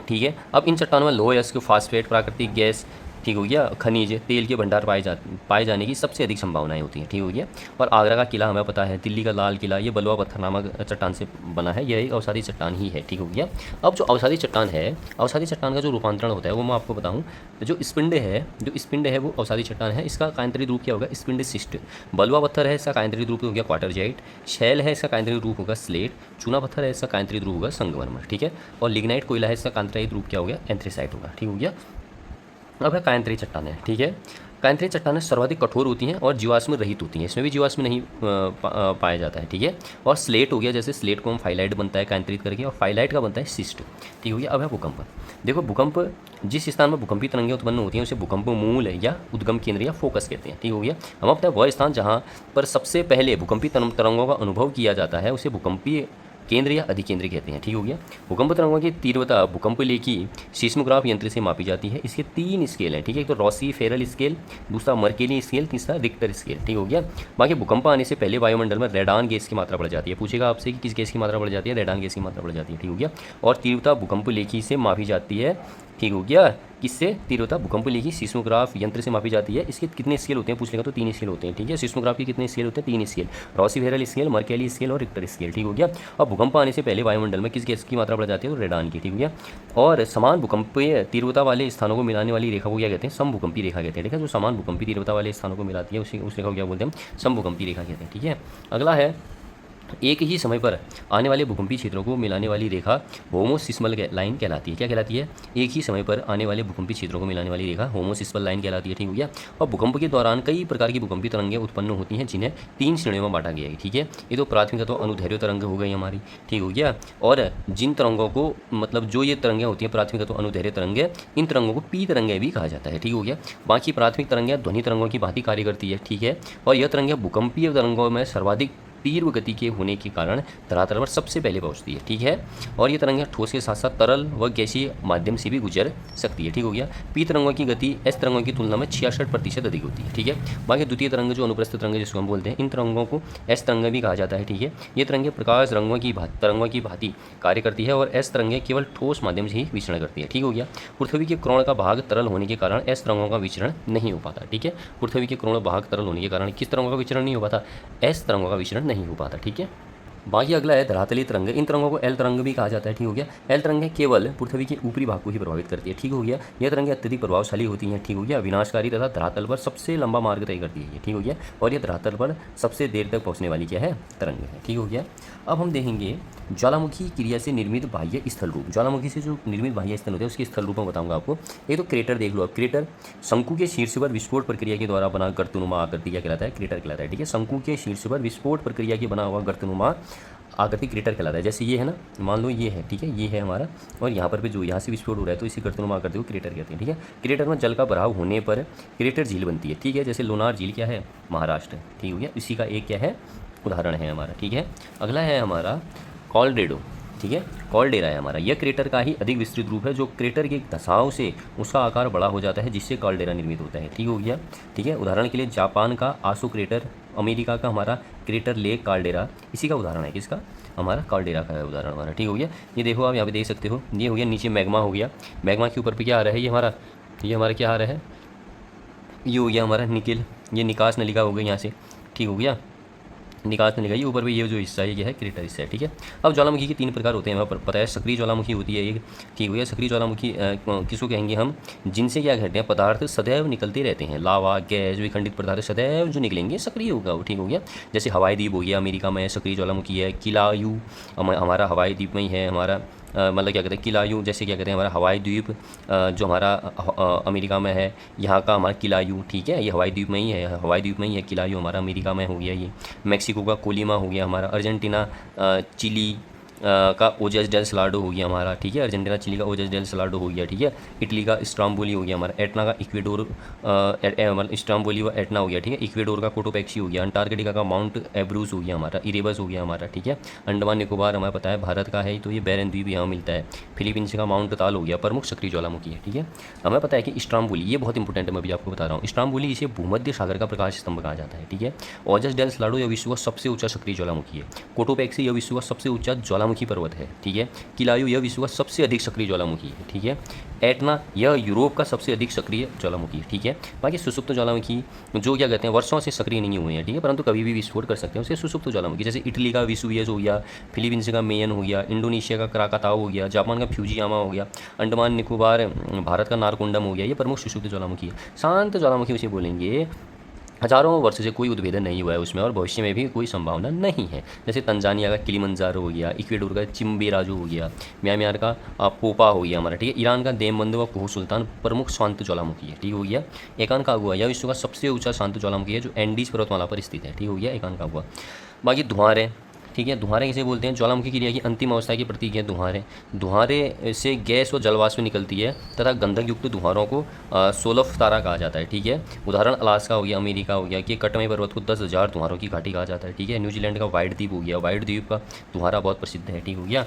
ठीक है। अब इन चट्टानों में लोह, यस्क, फास्फेट, प्राकृतिक गैस, ठीक हो गया, खनिज, तेल के भंडार पाए जाने की सबसे अधिक संभावनाएं होती हैं। ठीक हो गया। और आगरा का किला हमें पता है, दिल्ली का लाल किला, ये बलुआ पत्थर नामक चट्टान से बना है, यह एक अवसादी चट्टान ही है। ठीक हो गया। अब जो अवसादी चट्टान है, अवसादी चट्टान का जो रूपांतरण होता है वो मैं आपको बताऊँ। जो स्पिंड है वो अवसादी चट्टान है। इसका कायंत्रित रूप क्या होगा, स्पिंड शिस्ट। बलुआ पत्थर है, इसका कायंत्रित रूप हो गया क्वार्टरजाइट। शैल है, इसका कायंत्रित रूप होगा स्लेट। चूना पत्थर है, इसका कायंत्रित रूप होगा संगमरमर। ठीक है। और लिग्नाइट कोयला है, इसका कायंत्रित रूप क्या हो गया, एंथ्रेसाइट होगा। ठीक हो गया। अब है कायंत्री चट्टानें। ठीक है। कायंत्री चट्टानें सर्वाधिक कठोर होती हैं और जीवाश्म रहित होती हैं, इसमें भी जीवाश्म नहीं पाया जाता है। ठीक है। और स्लेट हो गया, जैसे स्लेट को हम फाइलाइट बनता है कायंत्रित करके, और फाइलाइट का बनता है सिस्ट। ठीक हो गया। अब है भूकंप। देखो, भूकंप जिस स्थान में भूकंपी तरंगें उत्पन्न होती हैं उसे भूकंप मूल या उद्गम केंद्र या फोकस कहते हैं। ठीक हो गया। हमें पता है वह स्थान जहाँ पर सबसे पहले भूकंपी तरंगों का अनुभव किया जाता है उसे भूकंपीय केंद्र या अधिकेंद्र कहते हैं। ठीक हो गया। भूकंप तरंगों की तीव्रता भूकंप लेखी सीस्मोग्राफ यंत्र से मापी जाती है। इसके 3 स्केल हैं। ठीक है। एक तो रॉसी फेरल स्केल, दूसरा मर्केली स्केल, तीसरा रिक्टर स्केल। ठीक हो गया। बाकी भूकंप आने से पहले वायुमंडल में रेडान गैस की मात्रा बढ़ जाती है। पूछेगा आपसे कि किस गैस की मात्रा बढ़ जाती है, रेडान गैस की मात्रा बढ़ जाती है। ठीक हो गया। और तीव्रता भूकंप लेखी से मापी जाती है। ठीक हो गया। किससे, तीव्रता भूकंप लेखी सीस्मोग्राफ यंत्र से मापी जाती है। इसके कितने स्केल होते हैं पूछेगा तो 3 स्केल होते हैं। ठीक है। सीस्मोग्राफ के कितने स्केल होते हैं, 3 scale, Rossi Feral scale, Mercalli scale और रिक्टर स्केल। ठीक हो गया। और भूकंप आने से पहले वायुमंडल में किस गैस की मात्रा बढ़ जाती है, तो रेडान की। ठीक हो गया। और समान भूकंपीय तीव्रता वाले स्थानों को मिलाने वाली रेखा को क्या कहते हैं, समभूकंपी रेखा कहते हैं। ठीक है। जो समान भूकंपी तीव्रता वाले स्थानों को मिलाती है उस रेखा को क्या बोलते हैं, समभूकंपी रेखा कहते हैं। ठीक है। अगला है, एक ही समय पर आने वाले भूकंपीय क्षेत्रों को मिलाने वाली रेखा होमोसिस्मल लाइन कहलाती है। क्या कहलाती है, एक ही समय पर आने वाले भूकंपीय क्षेत्रों को मिलाने वाली रेखा होमोसिस्मल लाइन कहलाती है। ठीक हो गया। और भूकंप के दौरान कई प्रकार की भूकंपीय तरंगें उत्पन्न होती हैं जिन्हें 3 श्रेणियों में बांटा गया है। ठीक है। ये तो प्राथमिक तो अनुदैर्घ्य तरंग हो गई हमारी। ठीक हो गया। और जिन तरंगों को, मतलब जो ये तरंगें होती हैं प्राथमिक तो अनुदैर्घ्य तरंगें, इन तरंगों को पी तरंगें भी कहा जाता है। ठीक हो गया। बाकी प्राथमिक तरंगें ध्वनि तरंगों की भांति कार्य करती है। ठीक है। और यह तरंगें भूकंपीय तरंगों में सर्वाधिक तीव्र गति के होने के कारण धरातल पर सबसे पहले पहुंचती है। ठीक है। और ये तरंगें ठोस के साथ साथ तरल व गैसीय माध्यम से भी गुजर सकती है। ठीक हो गया। पी तरंगों की गति एस तरंगों की तुलना में 66% अधिक होती है। ठीक है। बाकी द्वितीय तरंग जो अनुप्रस्थ तरंग जिसको हम बोलते हैं, इन तरंगों को एस तरंग भी कहा जाता है। ठीक है। ये तरंगें प्रकाश तरंगों की भांति कार्य करती है और एस तरंगें केवल ठोस माध्यम से ही विचरण करती है। ठीक हो गया। पृथ्वी के कोण का भाग तरल होने के कारण एस तरंगों का विचरण नहीं हो पाता। ठीक है। पृथ्वी के कोण भाग तरल होने के कारण किस तरंगों का विचरण नहीं हो पाता, एस तरंगों का विचरण नहीं हो पाता। ठीक है। बाकी अगला है धरातलीय तरंग। इन तरंगों को एल तरंग भी कहा जाता है, ठीक हो गया। एल तरंगें केवल पृथ्वी के ऊपरी भाग को ही प्रभावित करती है, ठीक हो गया। यह तरंगें अत्यधिक प्रभावशाली होती हैं, ठीक हो गया, विनाशकारी तथा धरातल पर सबसे लंबा मार्ग तय करती है, ठीक हो गया। और यह धरातल पर सबसे देर तक पहुंचने वाली क्या है, तरंग है, ठीक हो गया। अब हम देखेंगे ज्वालामुखी क्रिया से निर्मित बाह्य स्थल रूप। ज्वालामुखी से जो निर्मित बाह्य स्थल होते हैं उसके स्थल रूप में बताऊंगा आपको। एक तो क्रेटर देख लो आप। क्रेटर शंकु के शीर्ष पर विस्फोट प्रक्रिया के द्वारा बना गर्तनुमा आकृति क्या कहलाता है, क्रेटर कहलाता है, ठीक है। शंकु के शीर्ष पर विस्फोट प्रक्रिया के बना हुआ गर्तनुमा आकृति क्रेटर कहलाता है। जैसे ये है ना, मान लो ये है, ठीक है, ये है हमारा, और यहाँ पर भी जो यहाँ से विस्फोट हो रहा है तो इसी गर्तनुमा आकृति को क्रेटर कहते हैं, ठीक है। क्रेटर में जल का भराव होने पर क्रेटर झील बनती है, ठीक है। जैसे लोनार झील क्या है, महाराष्ट्र, ठीक हो गया, इसी का एक क्या है, उदाहरण है हमारा, ठीक है। अगला है हमारा कॉलरेडो, ठीक है, कॉलडेरा है हमारा। यह क्रेटर का ही अधिक विस्तृत रूप है, जो क्रेटर के धसाव से उसका आकार बड़ा हो जाता है, जिससे कॉलडेरा निर्मित होता है, ठीक हो गया, ठीक है। उदाहरण के लिए जापान का आसो क्रेटर, अमेरिका का हमारा क्रेटर लेक कॉलडेरा, इसी का उदाहरण है, किसका, हमारा कॉलडेरा का है उदाहरण हमारा, ठीक हो गया। ये देखो आप यहाँ पे देख सकते हो, ये हो गया नीचे मैग्मा हो गया। मैग्मा के ऊपर पे क्या आ रहा है, ये हमारा क्या आ रहा है, ये हो गया हमारा निकेल, ये निकास नलिका हो गई यहाँ से, ठीक हो गया, निकास नलिका। ये ऊपर भी ये जो हिस्सा है ये है क्रेटर हिस्सा है, ठीक है। अब ज्वालामुखी के 3 प्रकार होते हैं, वहाँ पर पता है। सक्रिय ज्वालामुखी होती है एक, ठीक हो गया। सक्रिय ज्वालामुखी किसको कहेंगे हम, जिनसे क्या कहते हैं, पदार्थ सदैव निकलते रहते हैं, लावा, गैस, विखंडित पदार्थ सदैव जो निकलेंगे सक्रिय होगा वो, ठीक हो गया। जैसे हवाई द्वीप हो गया, अमेरिका में सक्रिय ज्वालामुखी है। किलायू हमारा हवाई द्वीप में ही है हमारा, मतलब क्या कहते हैं, किलायू, जैसे क्या कहते हैं, हमारा हवाई द्वीप जो हमारा अमेरिका में है, यहाँ का हमारा किलायू, ठीक है, ये हवाई द्वीप में ही है, हवाई द्वीप में ही है किलायू हमारा, अमेरिका में हो गया ये। मैक्सिको का कोलिमा हो गया हमारा। अर्जेंटीना चिली का ओजस डेल सलाडो हो गया हमारा, ठीक है, अर्जेंटीना चिली का ओजस डेल सलाडो हो गया, ठीक है। इटली का स्ट्राम्बोली हो गया हमारा। एटना का इक्वेडोर मतलब स्ट्राम्बोली व एटना हो गया, ठीक है। इक्वेडोर का कोटोपैक्सी हो गया। अंटार्कटिका का माउंट एब्रूस हो गया हमारा। इरेबस हो गया हमारा, ठीक है। अंडमान निकोबार हमारा पता है भारत का है, तो ये बैरन द्वीप यहाँ मिलता है। फिलीपींस का माउंट ताल हो गया, प्रमुख सक्रिय ज्वालामुखी है, ठीक है। हमें पता है कि स्ट्राम्बोली, ये बहुत इंपॉर्टेंट है, मैं भी आपको बता रहा हूँ। स्ट्राम्बोली इसे भूमध्य सागर का प्रकाश स्तंभ कहा जाता है, ठीक है। ओजस डेल सलाडो यह विश्व का सबसे ऊंचा सक्रिय ज्वालामुखी है। कोटोपैक्सी यह विश्व का सबसे ऊंचा ज्वालामुखी पर्वत है, ठीक है। किलायू यह विश्व का सबसे अधिक सक्रिय ज्वालामुखी है, ठीक है। एटना यह यूरोप का सबसे अधिक सक्रिय ज्वालामुखी है, ठीक है। बाकी सुसुप्त ज्वालामुखी जो क्या कहते हैं, वर्षों से सक्रिय नहीं हुए हैं, ठीक है, परंतु कभी भी विस्फोट कर सकते हैं, उसे सुसुप्त ज्वालामुखी। जैसे इटली का विसुवियस हो गया, फिलीपींस का मेयन हो गया, इंडोनेशिया का क्राकाताओ हो गया, जापान का फ्यूजियामा हो गया, अंडमान निकोबार भारत का नारकोंडम हो गया, ये प्रमुख सुसुप्त ज्वालामुखी है। शांत ज्वालामुखी उसे बोलेंगे, हजारों वर्ष से कोई उद्भेदन नहीं हुआ है उसमें, और भविष्य में भी कोई संभावना नहीं है। जैसे तंजानिया का किलिमंजारो हो गया, इक्वेडोर का चिम्बेराजू हो गया, म्यांमार का पोपा हो गया हमारा, ठीक है। ईरान का देवबंद व कुहू सुल्तान प्रमुख शांत ज्वालामुखी है, ठीक हो गया। एकानकागुआ यह विश्व का सबसे ऊंचा शांत ज्वालामुखी है, जो एंडीज पर्वतमाला पर स्थित है, ठीक हो गया, एकानकागुआ। बाकी धुआंरे, ठीक है, धुआंरे किसे बोलते हैं, ज्वालामुखी क्रिया की अंतिम अवस्था की प्रतीक है धुआंरे। धुआंरे से गैस व जलवाष्प निकलती है तथा गंधक युक्त धुआंरों को सोलफ तारा कहा जाता है, ठीक है। उदाहरण अलास्का हो गया, अमेरिका हो गया, कि कटमे पर्वत को 10,000 धुआंरों की घाटी कहा जाता है, ठीक है। न्यूजीलैंड का वाइट द्वीप हो गया, वाइट द्वीप का धुआंरा बहुत प्रसिद्ध है, ठीक हो गया।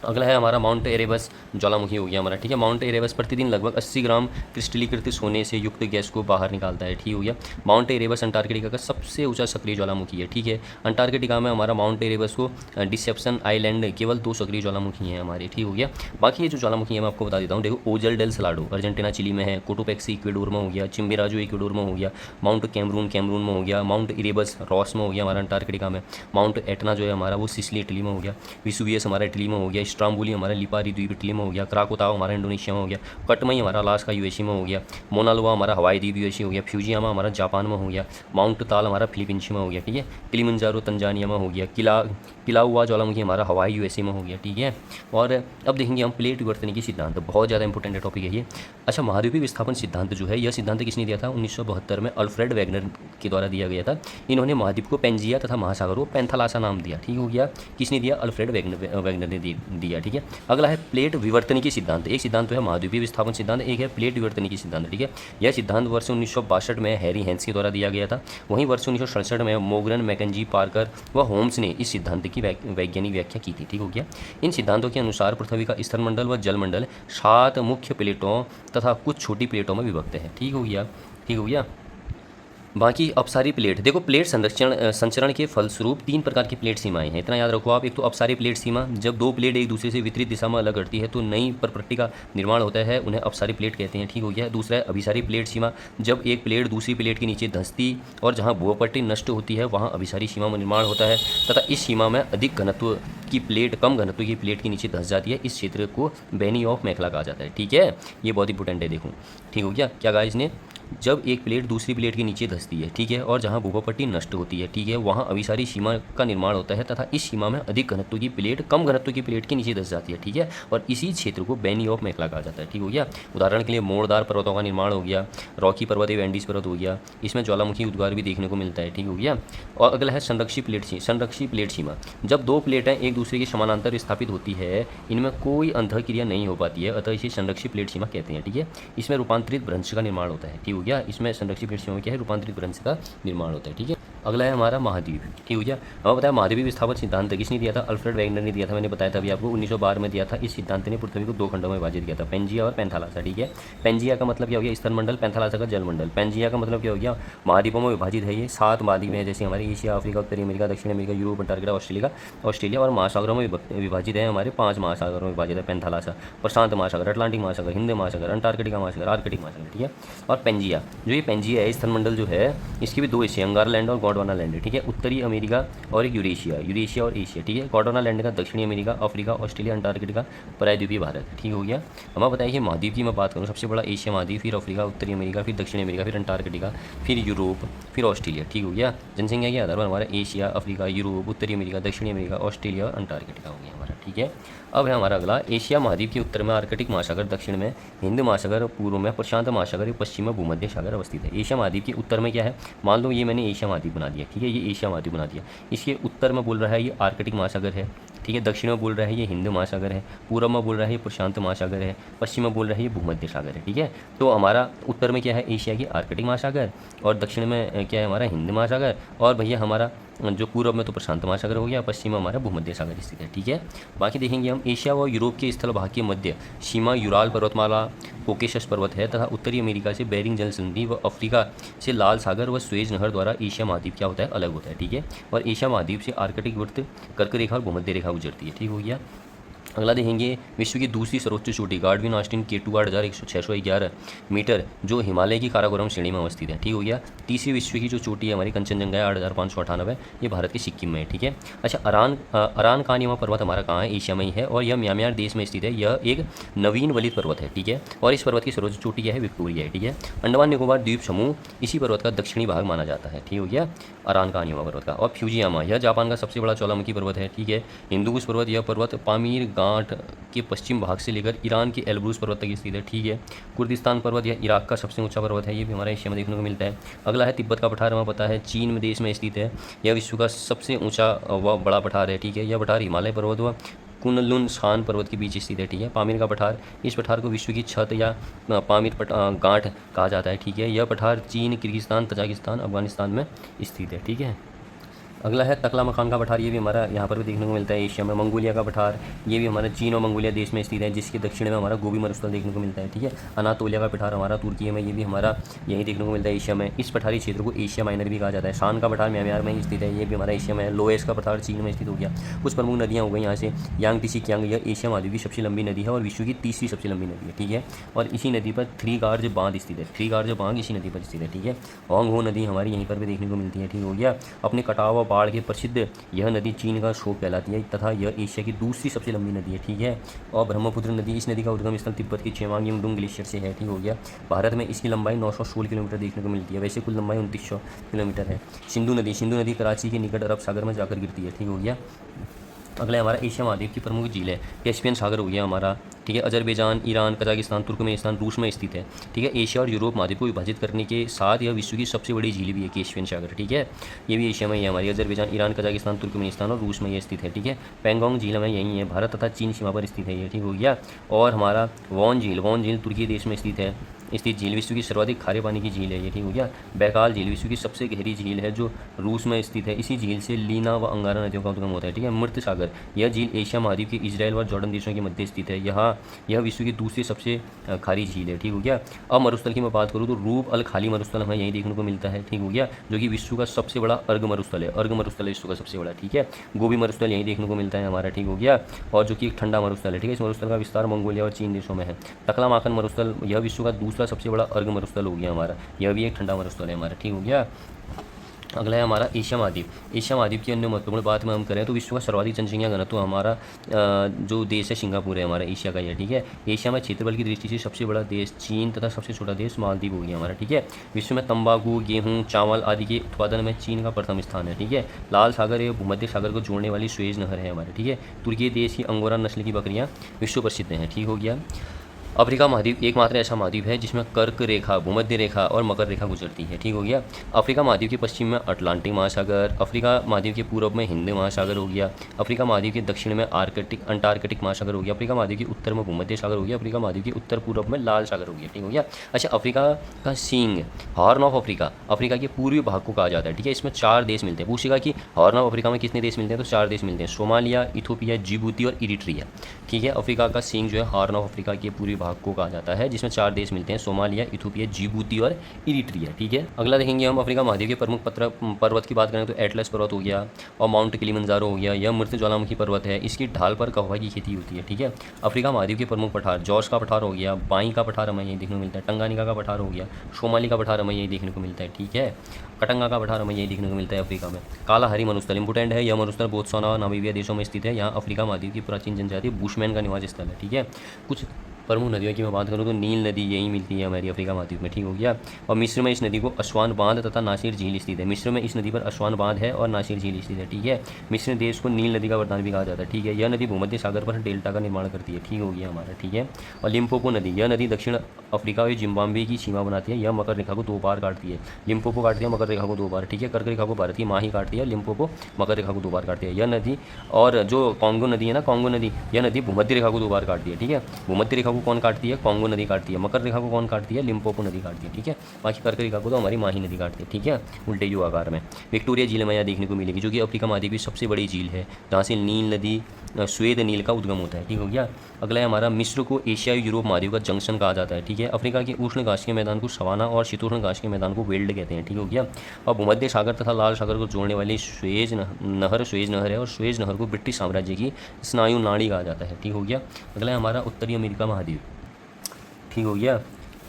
अगला है हमारा माउंट एरेबस ज्वालामुखी हो गया हमारा, ठीक है। माउंट एरेबस प्रतिदिन लगभग 80 ग्राम क्रिस्टलीकृत सोने से युक्त गैस को बाहर निकालता है, ठीक हो गया। माउंट एरेबस अंटार्कटिका का सबसे ऊंचा सक्रिय ज्वालामुखी है, ठीक है। अंटार्कटिका में हमारा माउंट एरेबस को डिसेप्शन आइलैंड केवल 2 सक्रिय ज्वालामुखी हैं हमारे, ठीक हो गया। बाकी ये जो ज्वालामुखी है मैं आपको बता देता हूँ, देखो, Ojos del Salado Argentina Chile में है, कोटोपैक्सी इक्वेडोर में हो गया, चिम्बेराजू इक्वेडोर में हो गया, माउंट कैमरून में हो गया, माउंट इरेबस रॉस में हो गया हमारा अंटार्कटिका में, माउंट एटना जो है हमारा वो सिसिली इटली में हो गया, विसुवियस हमारा इटली में हो गया, स्ट्राम्बोली हमारा लिपारी द्वीप इटली में हो गया, क्राकोताओ हमारा इंडोनेशिया में हो गया, कटमई हमारा अलास्का यूएसए में हो गया, मोनालोआ हमारा हवाई द्वीप यूएसए हो गया, फ्यूजियामा हमारा जापान में हो गया, माउंट ताल हमारा फिलीपींस में हो गया, ठीक है। किलिमंजारो तंजानिया में हो गया, किलाउआ ज्वालामुखी हमारा हवाई यूएसए में हो गया, ठीक है। और अब देखेंगे हम प्लेट विवर्तनिकी सिद्धांत, बहुत ज़्यादा इंपॉर्टेंट टॉपिक है ये। अच्छा, महाद्वीपीय विस्थापन सिद्धांत जो है, यह सिद्धांत किसने दिया था, 1972 में अल्फ्रेड वैगनर के द्वारा दिया गया था। इन्होंने महाद्वीप को पेंजिया तथा महासागर को पैंथालासा नाम दिया, ठीक हो गया। किसने दिया, अल्फ्रेड वैगनर ने दिया, ठीक है। अगला है प्लेट विवर्तनिकी सिद्धांत। एक सिद्धांत तो है महाद्वीपीय विस्थापन सिद्धांत, एक है प्लेट विवर्तनिकी सिद्धांत, ठीक है। यह सिद्धांत वर्ष 1962 में हैरी हेंस के द्वारा दिया गया था। वहीं वर्ष 1967 में मोगरन, मैकेंजी, पार्कर व होम्स ने इस सिद्धांत की वैज्ञानिक व्याख्या की थी, ठीक हो गया। इन सिद्धांतों के अनुसार पृथ्वी का स्थलमंडल व जलमंडल 7 मुख्य प्लेटों तथा कुछ छोटी प्लेटों में विभक्त है, ठीक हो गया, ठीक हो गया। बाकी अपसारी प्लेट, देखो प्लेट संचरण के फलस्वरूप 3 प्रकार की प्लेट सीमाएं हैं, इतना याद रखो आप। एक तो अपसारी प्लेट सीमा, जब 2 प्लेट एक दूसरे से विपरीत दिशा में अलग हटती है तो नई परपट्टी का निर्माण होता है, उन्हें अपसारी प्लेट कहते हैं, ठीक हो गया। दूसरा है अभिसारी प्लेट सीमा, जब एक प्लेट दूसरी प्लेट के नीचे धंसती और जहाँ भूपट्टी नष्ट होती है वहाँ अभिसारी सीमा में निर्माण होता है, तथा इस सीमा में अधिक घनत्व की प्लेट कम घनत्व की प्लेट के नीचे धंस जाती है। इस क्षेत्र को बेनी ऑफ मैखला कहा जाता है, ठीक है। ये बहुत इंपॉर्टेंट है, देखो ठीक हो गया। क्या कहा इसने, जब एक प्लेट दूसरी प्लेट के नीचे धंसती है, ठीक है, और जहां भूपट्टी नष्ट होती है, ठीक है, वहां अभिसारी सीमा का निर्माण होता है, तथा इस सीमा में अधिक घनत्व की प्लेट कम घनत्व की प्लेट के नीचे धंस जाती है, ठीक है, और इसी क्षेत्र को बेनी ऑफ मैखला कहा जाता है, ठीक हो गया। उदाहरण के लिए मोड़दार पर्वतों का निर्माण हो गया, रॉकी पर्वत या वेंडीज पर्वत हो गया, इसमें ज्वालामुखी उद्गार भी देखने को मिलता है, ठीक हो गया। और अगला है संरक्षी प्लेट सीमा, जब 2 प्लेटें एक दूसरे के समानांतर स्थापित होती है, इनमें कोई अंतःक्रिया नहीं हो पाती है, अतः इसे संरक्षी प्लेट सीमा कहते हैं, ठीक है। इसमें रूपांतरित भ्रंश का निर्माण होता है, ठीक हो गया। इसमें संरक्षित प्लेट सीमा में क्या है, रूपांतरित भ्रंश का निर्माण होता है, ठीक है। अगला है हमारा महाद्वीप, ठीक हो गया। हमें बताया महाद्वीप विस्थापन सिद्धांत किसने दिया था, अल्फ्रेड वैगनर ने दिया था, मैंने बताया था अभी आपको, 1912 में दिया था। इस सिद्धांत ने पृथ्वी को 2 खंडों में विभाजित किया था, पेंजिया और पैंथालासा, ठीक है। पेंजिया का मतलब क्या हो गया, स्थलमंडल, पैंथालासा का जलमंडल। पेंजिया का मतलब क्या हो गया, महाद्वीपों में विभाजित है ये 7 महाद्वीप हैं, जैसे हमारे एशिया, अफ्रीका, उत्तरी अमेरिका, दक्षिण अमेरिका, यूरोप, अंटार्कटिका, ऑस्ट्रेलिया, और महासागरों में विभाजित है हमारे 5 महासागरों में विभाजित है पैंथालासा, प्रशांत महासागर, अटलांटिक महासागर, हिंद महासागर, अंटार्कटिका महासागर, आर्कटिक महासागर, ठीक है। और पेंजिया, जो ये पेंजिया है स्थलमंडल जो है, इसके भी 2 हिस्से, अंगारा लैंड और गोंडवाना लैंड, ठीक है। उत्तरी अमेरिका और एक यूरेशिया और एशिया, ठीक है। गोंडवाना लैंड का दक्षिणी अमेरिका, अफ्रीका, ऑस्ट्रेलिया, अंटार्कटिका, प्रायद्वीपीय भारत, ठीक हो गया। हमें बताइए कि महाद्वीप की मैं बात करूँ, सबसे बड़ा एशिया महाद्वीप, फिर अफ्रीका, उत्तरी अमेरिका, फिर दक्षिणी अमेरिका, फिर अंटार्कटिका, फिर यूरोप, फिर ऑस्ट्रेलिया, ठीक हो गया। जनसंख्या के आधार पर हमारा एशिया, अफ्रीका, यूरोप, उत्तरी अमेरिका, दक्षिणी अमेरिका, ऑस्ट्रेलिया और अंटार्कटिका हो गया हमारा, ठीक है। अब है हमारा अगला, एशिया महाद्वीप के उत्तर में आर्कटिक महासागर, दक्षिण में हिंद महासागर, पूर्व में प्रशांत महासागर, पश्चिम में भूमध्य सागर अवस्थित है। एशिया महाद्वीप के उत्तर में क्या है, मान लो ये मैंने एशिया महाद्वीप बना दिया, ठीक है, ये एशिया महाद्वीप बना दिया। इसके उत्तर में बोल रहा है ये आर्कटिक महासागर है, ठीक है। दक्षिण में बोल रहा है ये हिंद महासागर है, पूर्व में बोल रहा है ये प्रशांत महासागर है, पश्चिम में बोल रहा है ये भूमध्य सागर है, ठीक है। तो हमारा उत्तर में क्या है, एशिया की आर्कटिक महासागर, और दक्षिण में क्या है हमारा हिंद महासागर, और भैया हमारा जो पूर्व में तो प्रशांत महासागर हो गया, पश्चिम में हमारा भूमध्य सागर स्थित है, ठीक है। बाकी देखेंगे हम, एशिया व यूरोप के स्थल भाग के मध्य सीमा यूराल पर्वतमाला, कोकेशस पर्वत है, तथा उत्तरी अमेरिका से बेरिंग जल संधि व अफ्रीका से लाल सागर व स्वेज नहर द्वारा एशिया महाद्वीप क्या होता है, अलग होता है, ठीक है। और एशिया महाद्वीप से आर्कटिक वृत्त, कर्क रेखा और भूमध्य रेखा गुजरती है, ठीक हो गया। अगला देखेंगे, विश्व की दूसरी सर्वोच्च चोटी गार्डविन ऑस्टिन K2 611 मीटर, जो हिमालय की काराकोरम श्रेणी में अवस्थित है, ठीक हो गया। तीसरी विश्व की जो चोटी है हमारी कंचनजंगा है 8598, ये भारत के सिक्किम में है, ठीक है। अच्छा, अरान कानिमा पर्वत हमारा कहाँ है, एशिया में ही है, और यह म्यांमार देश में स्थित है। यह एक नवीन वलित पर्वत है, ठीक है, और इस पर्वत की सर्वोच्च चोटी क्या है, विक्टोरिया है, ठीक है। अंडमान निकोबार द्वीप समूह इसी पर्वत का दक्षिणी भाग माना जाता है, ठीक हो गया, अरान कानिमा पर्वत का। और फ्यूजियामा, यह जापान का सबसे बड़ा ज्वालामुखी पर्वत है, ठीक है। हिंदुकुश पर्वत, यह पर्वत पामीर गांठ के पश्चिम भाग से लेकर ईरान के एल्ब्रूस पर्वत तक स्थित है, ठीक है। कुर्दिस्तान पर्वत, यह इराक का सबसे ऊंचा पर्वत है, ये भी हमारे एशिया में देखने को मिलता है। अगला है तिब्बत का पठार, हमें पता है चीन में देश में स्थित है, यह विश्व का सबसे ऊंचा व बड़ा पठार है, ठीक है। यह पठार हिमालय पर्वत व कुनलुन शान पर्वत के बीच स्थित है, ठीक है। पामीर का पठार, इस पठार को विश्व की छत या पामीर गांठ कहा जाता है, ठीक है। यह पठार चीन, किर्गिस्तान, तजाकिस्तान, अफगानिस्तान में स्थित है, ठीक है। अगला है तकला मखान का पठार, ये भी हमारा यहाँ पर भी देखने को मिलता है एशिया में। मंगोलिया का पठार, ये भी हमारा चीन और मंगोलिया देश में स्थित है, जिसके दक्षिण में हमारा गोबी मरुस्थल देखने को मिलता है, ठीक है। अनातोलिया का पठार हमारा तुर्की में, ये भी हमारा यहीं देखने को मिलता है एशिया में। इस पठारी क्षेत्र को एशिया माइनर भी कहा जाता है। शान का पठार म्यांमार में ही स्थित है, ये भी हमारा एशिया में है। लोएस का पठार चीन में स्थित हो गया। कुछ प्रमुख नदियाँ हो गई यहाँ से, यांगटीसी कियांग, यह एशिया महाद्वीप की सबसे लंबी नदी है और विश्व की तीसरी सबसे लंबी नदी है, ठीक है। और इसी नदी पर थ्री गार्ज बांध स्थित है, थ्री गार्ज बांध इसी नदी पर स्थित है, ठीक है। होंग हो नदी हमारी यहीं पर भी देखने को मिलती है, ठीक हो गया। अपने कटाव व बाढ़ के प्रसिद्ध यह नदी चीन का शोक कहलाती है, तथा यह एशिया की दूसरी सबसे लंबी नदी है, ठीक है। और ब्रह्मपुत्र नदी, इस नदी का उद्गम स्थल तिब्बत की छेवांग यंगडुंग ग्लेशियर से है, ठीक हो गया। भारत में इसकी लंबाई 916 किलोमीटर देखने को मिलती है, वैसे कुल लंबाई 2900 किलोमीटर है। सिंधु नदी कराची के निकट अरब सागर में जाकर गिरती है, ठीक हो गया। अगला हमारा एशिया महाद्वीप की प्रमुख झील है, कैस्पियन सागर हो गया हमारा, ठीक है। अजरबैजान, ईरान, कजाकिस्तान, तुर्कमेनिस्तान, रूस में स्थित है, ठीक है। एशिया और यूरोप महाद्वीप को विभाजित करने के साथ यह विश्व की सबसे बड़ी झील भी है, कैस्पियन सागर, ठीक है। ये भी एशिया में ही है हमारी, अजरबैजान, ईरान, कजाकिस्तान, तुर्कमेनिस्तान और रूस में ये स्थित है, ठीक है। पैंगोंग झील में यहीं है, भारत तथा चीन सीमा पर स्थित है ये, ठीक हो गया। और हमारा वॉन झील तुर्की देश में स्थित है, स्थित झील, विश्व की सर्वाधिक खारे पानी की झील है ये, ठीक हो गया। बैकाल झील विश्व की सबसे गहरी झील है जो रूस में स्थित है। इसी झील से लीना व अंगारा नदियों का उद्गम होता है, ठीक है। मृत सागर, यह झील एशिया महाद्वीप के इजराइल व जॉर्डन देशों के मध्य स्थित है। यहाँ यह विश्व की दूसरी सबसे खारी झील है, ठीक हो गया। अब मरुस्थल की मैं बात करूँ तो रूप अल खाली मरुस्थल हमें यहीं देखने को मिलता है, ठीक हो गया, जो कि विश्व का सबसे बड़ा अर्ग मरुस्थल है। अर्ग मरुस्थल है विश्व का सबसे बड़ा, ठीक है। गोबी मरुस्थल यहीं देखने को मिलता है हमारा, ठीक हो गया, और जो कि एक ठंडा मरुस्थल है, ठीक है। इस मरुस्थल का विस्तार मंगोलिया और चीन देशों में है। टकला माखन मरुस्थल, यह विश्व का दूसरा सबसे बड़ा अर्ग मरुस्थल हो गया हमारा, यह भी एक ठंडा मरुस्थल है हमारा, ठीक हो गया। अगला है हमारा एशिया महाद्वीप। एशिया महाद्वीप की अन्य महत्वपूर्ण बात में हम करें तो विश्व का सर्वाधिक जनसंख्या घनत्व हमारा जो देश है सिंगापुर है हमारा, एशिया का यह, ठीक है। एशिया में क्षेत्रफल की दृष्टि से सबसे बड़ा देश चीन तथा सबसे छोटा देश मालदीव हो गया हमारा, ठीक है। विश्व में तंबाकू, गेहूँ, चावल आदि के उत्पादन में चीन का प्रथम स्थान है, ठीक है। लाल सागर एवं भूमध्य सागर को जोड़ने वाली सुएज नहर है हमारे, ठीक है। तुर्की देश की अंगोरा नस्ल की बकरियाँ विश्व प्रसिद्ध हैं, ठीक हो गया। अफ्रीका महाद्वीप एकमात्र ऐसा महाद्वीप है जिसमें कर्क रेखा, भूमध्य रेखा और मकर रेखा गुजरती है, ठीक हो गया। अफ्रीका महाद्वीप के पश्चिम में अटलांटिक महासागर, अफ्रीका महाद्वीप के पूर्व में हिंद महासागर हो गया, अफ्रीका महाद्वीप के दक्षिण में अंटार्कटिक महासागर हो गया, अफ्रीका महाद्वीप के उत्तर में भूमध्य सागर हो गया, अफ्रीका महाद्वीप के उत्तर पूर्व में लाल सागर हो गया, ठीक हो गया। अच्छा, अफ्रीका का सींग, हॉर्न ऑफ अफ्रीका, अफ्रीका के पूर्वी भाग को कहा जाता है, ठीक है। इसमें 4 देश मिलते हैं। पूछेगा कि हॉर्न ऑफ अफ्रीका में कितने देश मिलते हैं, तो 4 देश मिलते हैं, सोमालिया, इथोपिया, जिबूती और इरिट्रिया, ठीक है। अफ्रीका का सींग जो है हॉर्न ऑफ अफ्रीका के पूर्वी भाग को कहा जाता है, जिसमें 4 देश मिलते हैं, सोमालिया, इथोपिया, जिबूती और इरिट्रिया, ठीक है। अगला देखेंगे हम अफ्रीका महाद्वीप के प्रमुख पर्वत की बात करें तो एटलस पर्वत हो गया और माउंट किलिमंजारो हो गया। यह मृत ज्वालामुखी पर्वत है, इसकी ढाल पर कहवा की खेती होती है, ठीक है। अफ्रीका महाद्वीप के प्रमुख पठार, जॉर्ज का पठार हो गया, बाई का पठार हमें यही देखने को मिलता है, टंगानिका का पठार हो गया, सोमाली का पठार हमें यही देखने को मिलता है, ठीक है। कटंगा का पठार हमें यही देखने को मिलता है अफ्रीका में। काला हरी मरुस्थल इंपोर्टेंट है, यह मरुस्थल बोत्सवाना और नामीबिया देशों में स्थित है। यहाँ अफ्रीका महाद्वीप की प्राचीन जनजाति बुशमैन का निवास स्थल है, ठीक है। कुछ प्रमुख नदियों की मैं बात करूँ तो नील नदी यहीं मिलती है हमारी अफ्रीका महाद्वीप में, ठीक हो गया। और मिस्र में इस नदी को असवान बांध तथा नासिर झील स्थित है। मिस्र में इस नदी पर असवान बांध है और नासिर झील स्थित है, ठीक है। मिस्र देश को नील नदी का वरदान भी कहा जाता है, ठीक है। यह नदी भूमध्य सागर पर डेल्टा का निर्माण करती है, ठीक हो गया हमारा, ठीक है। और लिम्पोपो नदी, यह नदी दक्षिण अफ्रीका और जिम्बाब्वे की सीमा बनाती है। यह मकर रेखा को 2 बार काटती है। लिम्पोपो काटती है मकर रेखा को 2 बार, ठीक है। कर्क रेखा को भारत की माँ ही काटती है, लिम्पोपो मकर रेखा को 2 बार काटती है यह नदी। और जो कॉन्गो नदी है ना, कॉन्गो नदी, यह नदी भूमध्य रेखा को 2 बार काटती है, ठीक है। भूमध्य रेखा को कौन काटती है, कॉन्गो नदी काटती है। मकर रेखा को कौन काटती है, लिम्पोपो नदी काटती है, ठीक है। बाकी कर्क रेखा को तो हमारी माही नदी काटती है, ठीक है, उल्टे यू आकार में। विक्टोरिया झील हमें यहाँ देखने को मिलेगी, जो कि अफ्रीका महाद्वीप की सबसे बड़ी झील है, जहाँ से नील नदी श्वेत नील का उद्गम होता है, ठीक हो गया। अगला है हमारा मिस्र को एशिया यूरोप महाद्वीप का जंक्शन कहा जाता है, ठीक है। अफ्रीका के उष्ण घास के मैदान को सवाना और शीतोष्ण घास के मैदान को वेल्ड कहते हैं, ठीक हो गया। और भूमध्य सागर तथा लाल सागर को जोड़ने वाली सुएज नहर है, और सुएज नहर को ब्रिटिश साम्राज्य की स्नायु नाड़ी कहा जाता है, ठीक हो गया। अगला है हमारा उत्तरी अमेरिका महाद्वीप, ठीक हो गया।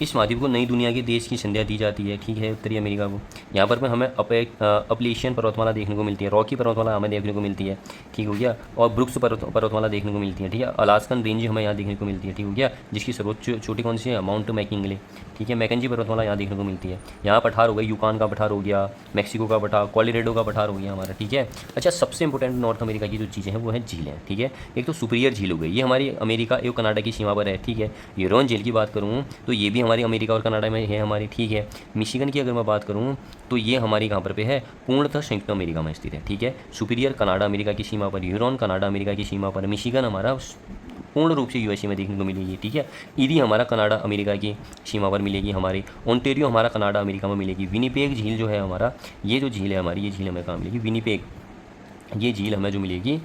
इस महाद्वीप को नई दुनिया के देश की संज्ञा दी जाती है, ठीक है, उत्तरी अमेरिका को। यहाँ पर हमें अपलेशियन पर्वतमाला देखने को मिलती है, रॉकी पर्वतमाला हमें देखने को मिलती है, ठीक हो गया। और ब्रुक्स पर्वतमाला देखने को मिलती है, ठीक है। अलास्कन रेंज हमें यहाँ देखने को मिलती है, ठीक हो गया, जिसकी सर्वोच्च चोटी कौन सी है, माउंट मैकिंगले, ठीक है। मैकेंजी पर्वतमाला यहाँ देखने को मिलती है। यहाँ पठार हो गया, यूकान का पठार हो गया, मैक्सिको का पठार, कोलोराडो का पठार हो गया हमारा, ठीक है। अच्छा, सबसे इंपॉर्टेंट नॉर्थ अमेरिका की जो चीज़ें हैं वो है झीलें, ठीक है। एक तो सुपीरियर झील हो गई, ये हमारी अमेरिका एवं कनाडा की सीमा पर है, ठीक है। यूरोन झील की बात करूँ तो ये भी हमारी अमेरिका और कनाडा में है हमारी, ठीक है। मिशिगन की अगर मैं बात करूँ तो ये हमारी कहाँ पर पे है, पूर्णतः संयुक्त अमेरिका में स्थित है, ठीक है। सुपीरियर कनाडा अमेरिका की सीमा पर, यूरोन कनाडा अमेरिका की सीमा पर, मिशिगन हमारा पूर्ण रूप से यूएसए में देखने को मिलेगी, ठीक है। ईरी हमारा कनाडा अमेरिका की सीमा पर मिलेगी हमारी, ओंटेरियो हमारा कनाडा अमेरिका में मिलेगी। विनीपेग झील जो है हमारा, ये जो झील है हमारी, ये झील हमें कहाँ मिलेगी, विनीपेग, ये झील हमें जो मिलेगी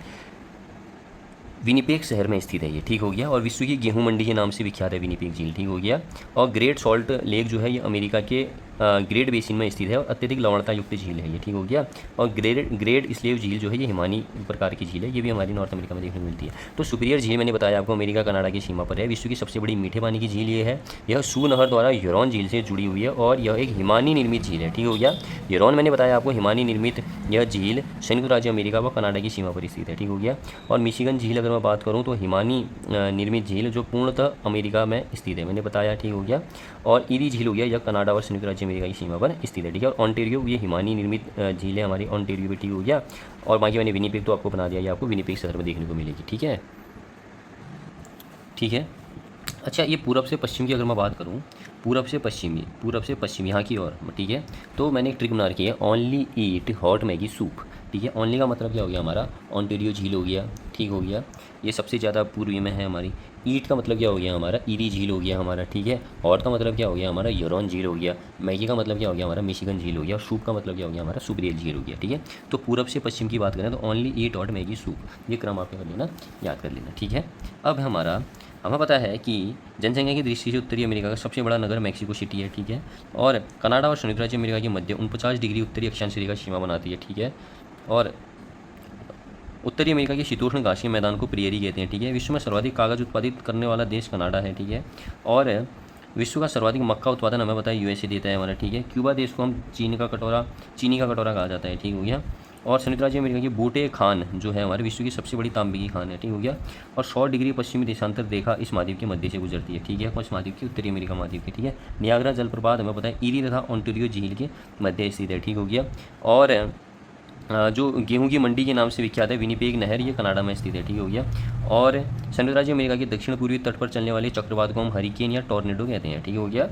विनीपेग शहर में स्थित है ये, ठीक हो गया। और विश्व की गेहूं मंडी के नाम से विख्यात है विनीपेग झील, ठीक हो गया। और ग्रेट सॉल्ट लेक जो है ये अमेरिका के ग्रेट बेसिन में स्थित है और अत्यधिक लवणता युक्त झील है ये, ठीक हो गया। और ग्रेट स्लेव झील जो है ये हिमानी प्रकार की झील है, ये भी हमारी नॉर्थ अमेरिका में देखने को मिलती है। तो सुपीरियर झील मैंने बताया आपको अमेरिका कनाडा की सीमा पर है। विश्व की सबसे बड़ी मीठे पानी की झील ये है। यह सू नहर द्वारा ह्यूरॉन झील से जुड़ी हुई है और यह एक हिमानी निर्मित झील है, ठीक हो गया। ह्यूरॉन मैंने बताया आपको हिमानी निर्मित यह झील संयुक्त राज्य अमेरिका व कनाडा की सीमा पर स्थित है, ठीक हो गया। और मिशिगन झील अगर मैं बात करूँ तो हिमानी निर्मित झील जो पूर्णतः अमेरिका में स्थित है, मैंने बताया, ठीक हो गया। और ईरी झील हो गया, यह कनाडा और संयुक्त राज्य अमेरिका की सीमा पर स्थित है, ठीक है। और ऑन्टेरियो ये हिमानी निर्मित झील है हमारी, ऑन्टेरियो भी, ठीक हो गया। और बाकी मैंने विनीपेग तो आपको बना दिया, ये आपको विनीपेग शहर में देखने को मिलेगी, ठीक है, ठीक है। अच्छा, ये पूरब से पश्चिम की अगर मैं बात करूँ, पूरब से पश्चिम यहाँ की ओर, ठीक है। तो मैंने एक ट्रिक बना रखी है, ओनली ईट हॉट मैगी सूप, ठीक है। ओनली का मतलब क्या हो गया हमारा, ऑन्टेरियो झील हो गया, ठीक हो गया, ये सबसे ज़्यादा पूर्वी में है हमारी। ईट का मतलब क्या हो गया हमारा, ईरी झील हो गया हमारा, ठीक है। और का मतलब क्या हो गया हमारा, यूरोन झील हो गया। मैगी का मतलब क्या हो गया हमारा, मिशिगन झील हो गया। और सूप का मतलब क्या हो गया हमारा, सुब्रियल झील हो गया, ठीक है। तो पूरब से पश्चिम की बात करें तो ओनली ईट और मैगी सूप, ये क्रम आपको कर लेना, याद कर लेना, ठीक है। अब हमें पता है कि जनसंख्या की दृष्टि से उत्तरी अमेरिका का सबसे बड़ा नगर मैक्सिको सिटी है, ठीक है। और कनाडा और संयुक्त राज्य अमेरिका के मध्य 49 डिग्री उत्तरी अक्षांश रेखा सीमा बनाती है, ठीक है। और उत्तरी अमेरिका के शीतोष्ण घासीय मैदान को प्रियरी कहते हैं, ठीक है। विश्व में सर्वाधिक कागज उत्पादित करने वाला देश कनाडा है, ठीक है। और विश्व का सर्वाधिक मक्का उत्पादन हमें पता है यूएसए देता है हमारा, ठीक है। क्यूबा देश को हम चीनी का कटोरा कहा जाता है, ठीक हो गया। और संयुक्त राज्य अमेरिका की बूटे खान जो है हमारे विश्व की सबसे बड़ी तांबे की खान है, ठीक हो गया। और 100 डिग्री पश्चिमी देशांतर रेखा इस महाद्वीप के मध्य से गुजरती है, ठीक है। कौन महाद्वीप की, उत्तरी अमेरिका महाद्वीप की, ठीक है। नियाग्रा जलप्रपात हमें पता है ईरी तथा ओंटारियो झील के मध्य स्थित है, ठीक हो गया। और जो गेहूं की मंडी के नाम से विख्यात है विनिपेग नहर, ये कनाडा में स्थित है, ठीक हो गया। और संयुक्त राज्य अमेरिका के दक्षिण पूर्वी तट पर चलने वाले चक्रवात को हम हरिकेन या टॉर्नेडो कहते हैं, ठीक हो गया।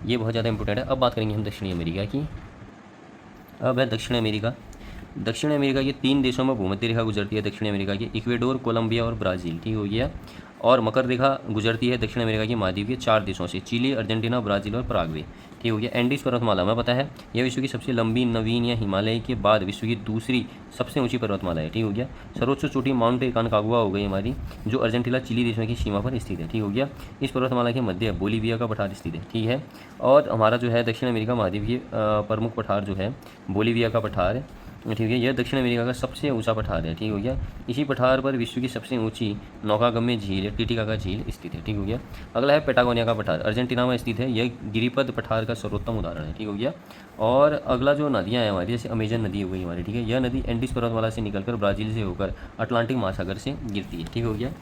ये बहुत ज़्यादा इंपॉर्टेंट है। अब बात करेंगे हम दक्षिणी अमेरिका की। अब है दक्षिण अमेरिका। दक्षिण अमेरिका के 3 देशों में भूमध्य रेखा गुजरती है दक्षिण अमेरिका की, इक्वेडोर, कोलंबिया और ब्राज़ील, ठीक हो गया। और मकर रेखा गुजरती है दक्षिण अमेरिका की महाद्वीप के 4 देशों से, चिली, अर्जेंटीना, ब्राज़ील और पराग्वे, ठीक हो गया। एंडीज पर्वतमाला हमें पता है यह विश्व की सबसे लंबी, नवीन या हिमालय के बाद विश्व की दूसरी सबसे ऊंची पर्वतमाला है, ठीक हो गया। सर्वोच्च चोटी माउंट एकानकागुआ हो गई हमारी, जो अर्जेंटीना चिली देशों की सीमा पर स्थित है, ठीक हो गया। इस पर्वतमाला के मध्य बोलीविया का पठार स्थित है, ठीक है। और हमारा जो है दक्षिण अमेरिका महाद्वीप की प्रमुख पठार जो है बोलीविया का पठार, ठीक है। यह दक्षिण अमेरिका का सबसे ऊंचा पठार है, ठीक हो गया। इसी पठार पर विश्व की सबसे ऊंची नौकागम्य झील टिटिकाका झील स्थित है, ठीक हो गया। अगला है पेटागोनिया का पठार, अर्जेंटीना में स्थित है। यह गिरिपद पठार का सर्वोत्तम उदाहरण है, ठीक हो गया। और अगला जो नदियाँ हैं हमारी, जैसे अमेजन नदी हो गई हमारी, ठीक है। यह नदी एंडीज पर्वतमाला से निकलकर ब्राज़ील से होकर अटलांटिक महासागर से गिरती है, ठीक हो गया।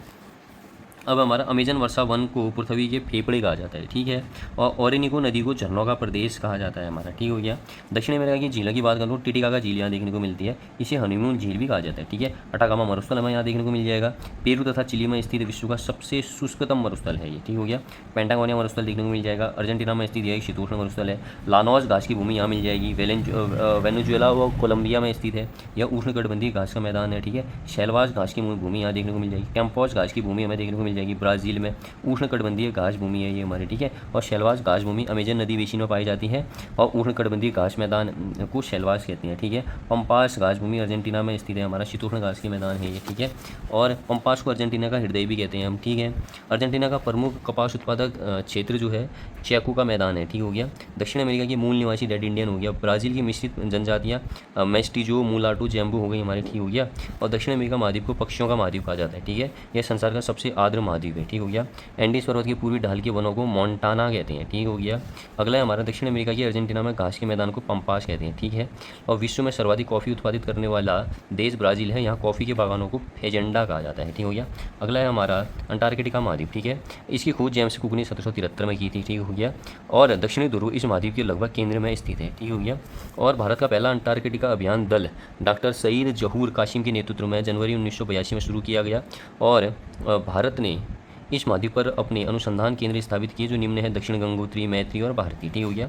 अब हमारा अमेजन वर्षा वन को पृथ्वी के फेफड़े कहा जाता है, ठीक है। और ओरेनिको नदी को झरनों का प्रदेश कहा जाता है हमारा, ठीक हो गया। दक्षिण अमेरिका की झीलों की बात करूँ, टिटिकाका झील यहाँ देखने को मिलती है, इसे हनीमून झील भी कहा जाता है, ठीक है। अटाकामा मरुस्थल हमें यहाँ देखने को मिल जाएगा। पेरू तथा चिली में स्थित विश्व का सबसे शुष्कतम मरुस्थल है ये, ठीक हो गया। पेंटागोनिया मरुस्थल देखने को मिल जाएगा। अर्जेंटीना में स्थित यह एक शीतोष्ण मरुस्थल है। लानोस घास की भूमि यहाँ मिल जाएगी। वेनेजुएला व कोलंबिया में स्थित है, यह उष्णकटिबंधीय घास का मैदान है, ठीक है। शैलवास घास की भूमि यहाँ देखने को मिल जाएगी। कैंपोज घास की भूमि हमें देखने को मिल जाएगी, ब्राज़ील में उष्णकटिबंधीय घास भूमि है ये हमारी, ठीक है। और शैलवास घास भूमि अमेजन नदी बेसिन में पाई जाती है और उष्णकटिबंधीय घास मैदान को शैलवास कहते हैं, ठीक है। पंपास घास भूमि अर्जेंटीना में स्थित है हमारा, शीतोष्ण घास के मैदान है ये, ठीक है। और पंपास को अर्जेंटीना का हृदय भी कहते हैं हम, ठीक है। अर्जेंटीना का प्रमुख कपास उत्पादक क्षेत्र जो है चैको का मैदान है, ठीक हो गया। दक्षिण अमेरिका की मूल निवासी डेड इंडियन हो गया। ब्राज़ील की मिश्रित जनजातियाँ मेस्टिजो, मुलाटू, जेम्बू हो गई हमारे, ठीक हो गया। और दक्षिण अमेरिका महाद्वीप को पक्षियों का महाद्वीप कहा जाता है, ठीक है। यह संसार का सबसे आर्द्र महाद्वीप है, ठीक हो गया। एंडीज पर्वत के पूर्वी ढाल के वनों को मोंटाना कहते हैं, ठीक हो गया। अगला है हमारा दक्षिण अमेरिका की अर्जेंटीना में घास के मैदान को पंपास कहते हैं, ठीक है। और विश्व में सर्वाधिक कॉफ़ी उत्पादित करने वाला देश ब्राज़ील है, यहाँ कॉफ़ी के बागानों को फेजेंडा कहा जाता है, ठीक हो गया। अगला है हमारा अंटार्कटिका महाद्वीप, ठीक है। इसकी खोज जेम्स कुक ने 1773 में की थी, ठीक हो गया। और दक्षिणी ध्रुव इस महाद्वीप के लगभग केंद्र में स्थित है, ठीक हो गया। और भारत का पहला अंटार्कटिका अभियान दल डॉक्टर सईद जहूर कासिम के नेतृत्व में जनवरी 1982 में शुरू किया गया। और भारत ने इस महाद्वीप पर अपने अनुसंधान केंद्र स्थापित किए, जो निम्न है दक्षिण गंगोत्री, मैत्री और भारती, ठीक हो गया।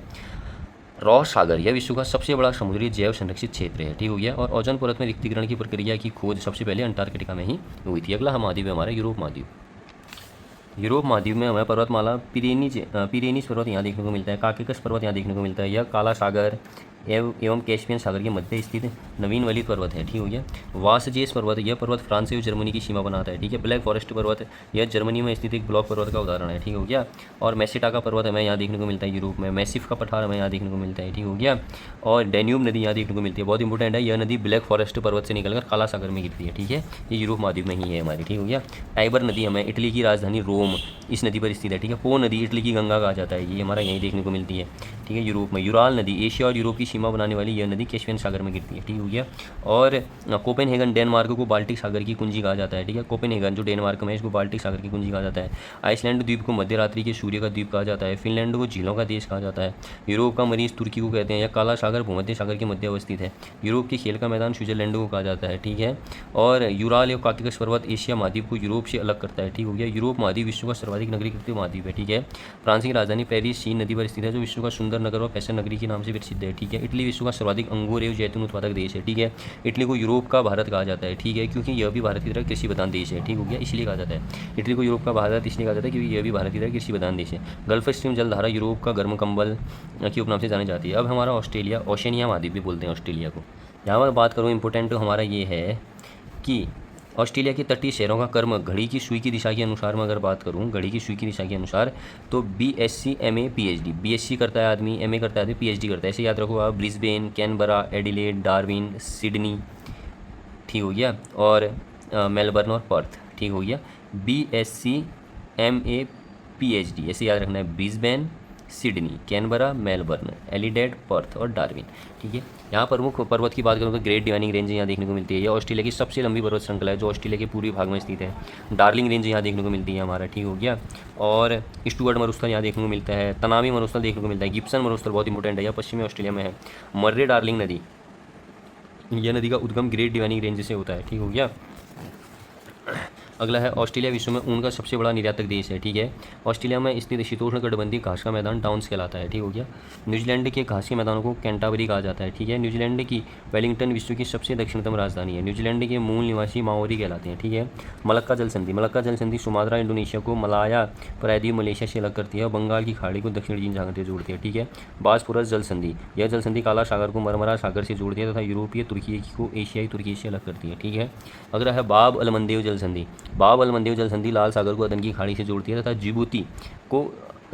रॉस सागर यह विश्व का सबसे बड़ा समुद्री जैव संरक्षित क्षेत्र है, ठीक हो गया। और ओजोन परत में रिक्तीकरण की प्रक्रिया की खोज सबसे पहले अंटार्कटिका में ही हुई थी। अगला महाद्वीप है हमारा यूरोप महाद्वीप। यूरोप महाद्वीप में हमें पर्वतमाला पिरेनीज पर्वत यहाँ देखने को मिलता है। काकेकस पर्वत यहाँ देखने को मिलता है। यह काला सागर एवं कैस्पियन सागर के मध्य स्थित नवीन वलित पर्वत है, ठीक हो गया। वासजेस पर्वत, यह पर्वत फ्रांस से जर्मनी की सीमा बनाता है, ठीक है। ब्लैक फॉरेस्ट पर्वत, यह जर्मनी में स्थित एक ब्लॉक पर्वत का उदाहरण है, ठीक हो गया। और मेसिटाका पर्वत हमें यहाँ देखने को मिलता है यूरोप में। मैसिफ का पठार हमें यहाँ देखने को मिलता है, ठीक हो गया। और डेन्यूब नदी यहाँ देखने को मिलती है, बहुत इंपॉर्टेंट है। यह नदी ब्लैक फॉरेस्ट पर्वत से निकलकर काला सागर में गिरती है, ठीक है। ये यूरोप महाद्वीप में ही है हमारी, ठीक हो गया। टाइबर नदी हमें इटली की राजधानी रोम इस नदी पर स्थित है, ठीक है। पो नदी इटली की गंगा कहा जाता है, ये हमारा यहीं देखने को मिलती है, ठीक है। यूरोप में यूराल नदी एशिया और यूरोप की सीमा बनाने वाली यह नदी कैस्पियन सागर में गिरती है, ठीक हो गया। और कोपेनहेगन डेनमार्क को बाल्टिक सागर की कुंजी कहा जाता है, ठीक है। कोपेनहेगन जो डेनमार्क में, इसको बाल्टिक सागर की कुंजी कहा जाता है। आइसलैंड द्वीप को मध्यरात्रि के सूर्य का द्वीप कहा जाता है। फिनलैंड को झीलों का देश कहा जाता है। यूरोप का मरीज तुर्की को कहते हैं। यह काला सागर भूमध्य सागर के मध्य अवस्थित है। यूरोप के खेल का मैदान स्विट्जरलैंड को कहा जाता है, ठीक है। और यूराल एवं काकेकस पर्वत एशिया महाद्वीप को यूरोप से अलग करता है, ठीक हो गया। यूरोप महाद्वीप विश्व का सर्वाधिक नगरीकृत महाद्वीप है, ठीक है। फ्रांस की राजधानी पेरिस सीन नदी पर स्थित है, जो विश्व का सुंदर नगर और फैशन नगरी के नाम से प्रसिद्ध है, ठीक है। इटली विश्व का सर्वाधिक अंगूर एवं जैतून उत्पादक देश है, ठीक है। इटली को यूरोप का भारत कहा जाता है, ठीक है, क्योंकि यह भी भारत की तरह कृषि प्रधान देश है, ठीक हो गया, इसलिए कहा जाता है इटली को यूरोप का भारत इसलिए कहा जाता है क्योंकि यह भी भारत की तरह कृषि प्रधान देश है। गल्फ स्ट्रीम जलधारा यूरोप का गर्म कंबल के उपनाम से जानी जाती है। अब हमारा ऑस्ट्रेलिया, ओशनिया महाद्वीप भी बोलते हैं ऑस्ट्रेलिया को। यहाँ पर बात करूँ इंपॉर्टेंट तो हमारा ये है कि ऑस्ट्रेलिया के तटीय शहरों का क्रम घड़ी की सुई की दिशा के अनुसार मैं अगर बात करूँ, घड़ी की सुई की दिशा के अनुसार, तो BSc MA PhD, BSc करता है आदमी, MA करता है आदमी, PhD करता है। ऐसे याद रखो आप, Brisbane, Canberra, Adelaide, Darwin, Sydney, ठीक हो गया, और मेलबर्न और पर्थ, ठीक हो गया। BSc MA PhD ऐसे याद रखना है, Brisbane, Sydney, Canberra, Melbourne, Adelaide, Perth और डार्विन, ठीक है। यहाँ प्रमुख पर्वत की बात करूँ तो ग्रेट डिवाइनिंग रेंज यहाँ देखने को मिलती है। यह ऑस्ट्रेलिया की सबसे लंबी पर्वत श्रृंखला है जो ऑस्ट्रेलिया के पूर्वी भाग में स्थित है। डार्लिंग रेंज यहाँ देखने को मिलती है हमारा, ठीक हो गया। और स्टुअर्ट मरुस्थल यहाँ देखने को मिलता है। तनामी मरुस्थल देखने को मिलता है। गिब्सन मरुस्थल बहुत इंपॉर्टेंट है, यह पश्चिमी ऑस्ट्रेलिया में है। मर्रे डार्लिंग नदी, यह नदी का उद्गम ग्रेट डिवाइनिंग रेंज से होता है, ठीक हो गया। अगला है ऑस्ट्रेलिया विश्व में ऊन का सबसे बड़ा निर्यातक देश है, ठीक है। ऑस्ट्रेलिया में स्थित शीतोष्णकटिबंधीय घास का मैदान डाउन्स कहलाता है, ठीक हो गया। न्यूजीलैंड के घास के मैदानों को कैंटाबरी कहा जाता है, ठीक है। न्यूजीलैंड की वेलिंगटन विश्व की सबसे दक्षिणतम राजधानी है। न्यूजीलैंड के मूल निवासी माओरी कहलाते हैं, ठीक है। मलक्का जल संधि, मलक्का जल संधि सुमात्रा इंडोनेशिया को मलाया प्रायद्वीप मलेशिया से अलग करती है और बंगाल की खाड़ी को दक्षिण चीन सागर से जोड़ती है, ठीक है। बॉस्फोरस जल संधि, यह जल संधि काला सागर को मरमरा सागर से जोड़ती है तथा यूरोपीय तुर्की को एशियाई तुर्की से अलग करती है, ठीक है। अगला है बाब अलमंदेव जल संधि। बाब अलमंदेव जल संधि लाल सागर को अदन की खाड़ी से जोड़ती है तथा जिबूती को